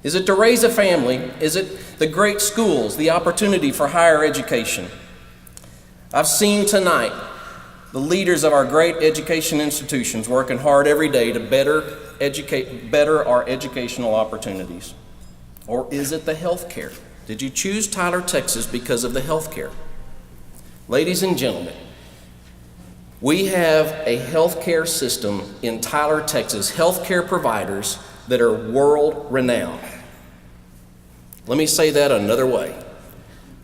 Is it to raise a family? Is it the great schools, the opportunity for higher education? I've seen tonight the leaders of our great education institutions working hard every day to better our educational opportunities. Or is it the health care? Did you choose Tyler, Texas because of the health care? Ladies and gentlemen, we have a healthcare system in Tyler, Texas, healthcare providers that are world-renowned. Let me say that another way.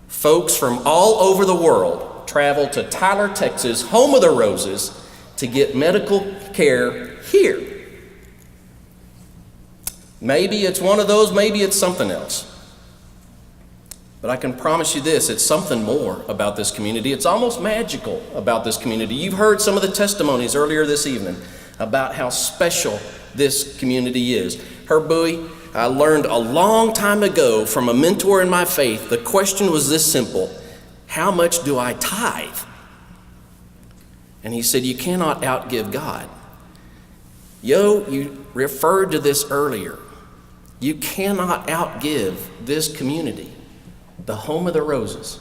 Folks from all over the world travel to Tyler, Texas, home of the roses, to get medical care here. Maybe it's one of those, maybe it's something else. But I can promise you this, it's something more about this community. It's almost magical about this community. You've heard some of the testimonies earlier this evening about how special this community is. Herb Bowie, I learned a long time ago from a mentor in my faith, the question was this simple: how much do I tithe? And he said, you cannot outgive God. You referred to this earlier. You cannot outgive this community. The home of the roses,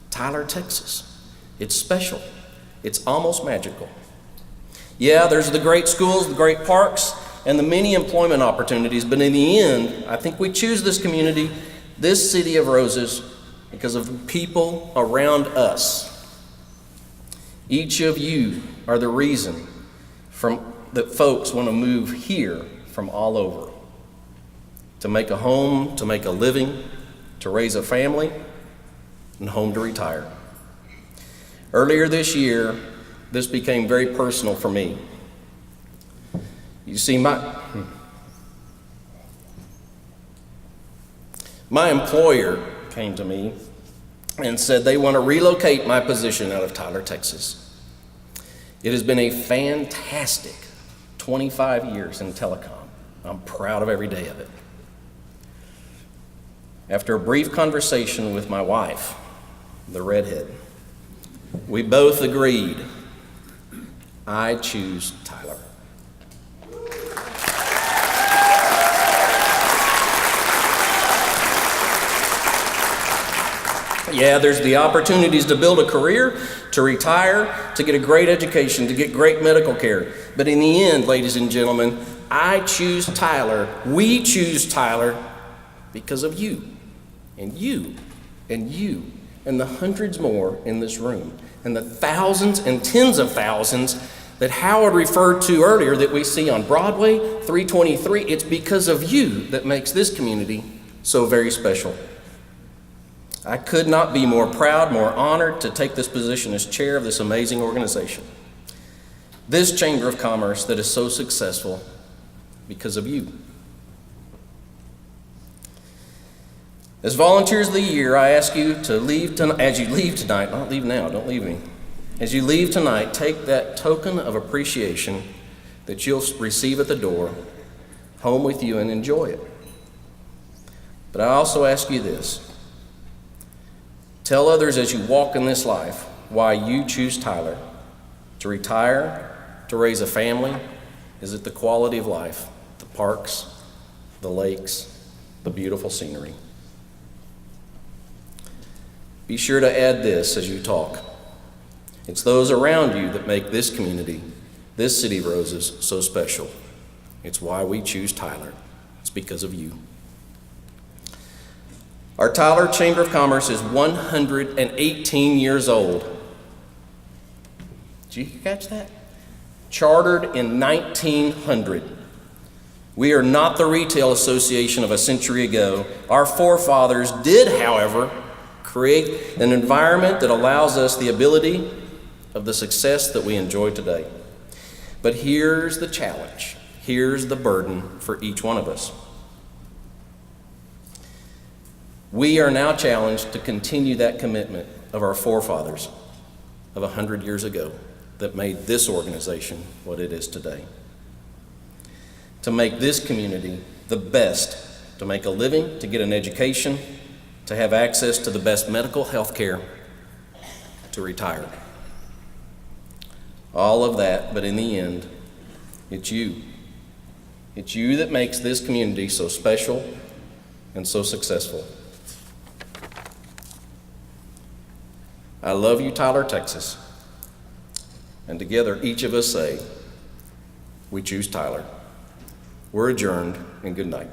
Tyler, Texas. It's special. It's almost magical. Yeah, there's the great schools, the great parks, and the many employment opportunities, but in the end, I think we choose this community, this city of roses, because of the people around us. Each of you are the reason that folks want to move here from all over, to make a home, to make a living, to raise a family, and home to retire. Earlier this year, this became very personal for me. You see, my employer came to me and said they want to relocate my position out of Tyler, Texas. It has been a fantastic 25 years in telecom. I'm proud of every day of it. After a brief conversation with my wife, the redhead, we both agreed, I choose Tyler. Yeah, there's the opportunities to build a career, to retire, to get a great education, to get great medical care. But in the end, ladies and gentlemen, I choose Tyler, we choose Tyler because of you, and you, and you, and the hundreds more in this room, and the thousands and tens of thousands that Howard referred to earlier that we see on Broadway, 323. It's because of you that makes this community so very special. I could not be more proud, more honored to take this position as chair of this amazing organization. This Chamber of Commerce that is so successful because of you. As volunteers of the year, I ask you to leave as you leave tonight, not leave now, don't leave me. As you leave tonight, take that token of appreciation that you'll receive at the door home with you and enjoy it. But I also ask you this. Tell others as you walk in this life why you choose Tyler. To retire, to raise a family, is it the quality of life, the parks, the lakes, the beautiful scenery? Be sure to add this as you talk. It's those around you that make this community, this City of Roses, so special. It's why we choose Tyler. It's because of you. Our Tyler Chamber of Commerce is 118 years old. Did you catch that? Chartered in 1900. We are not the retail association of a century ago. Our forefathers did, however, create an environment that allows us the ability of the success that we enjoy today. But here's the challenge. Here's the burden for each one of us. We are now challenged to continue that commitment of our forefathers of 100 years ago that made this organization what it is today. To make this community the best, to make a living, to get an education, to have access to the best medical health care, to retire. All of that, but in the end, it's you. It's you that makes this community so special and so successful. I love you, Tyler, Texas. And together, each of us say, we choose Tyler. We're adjourned, and good night.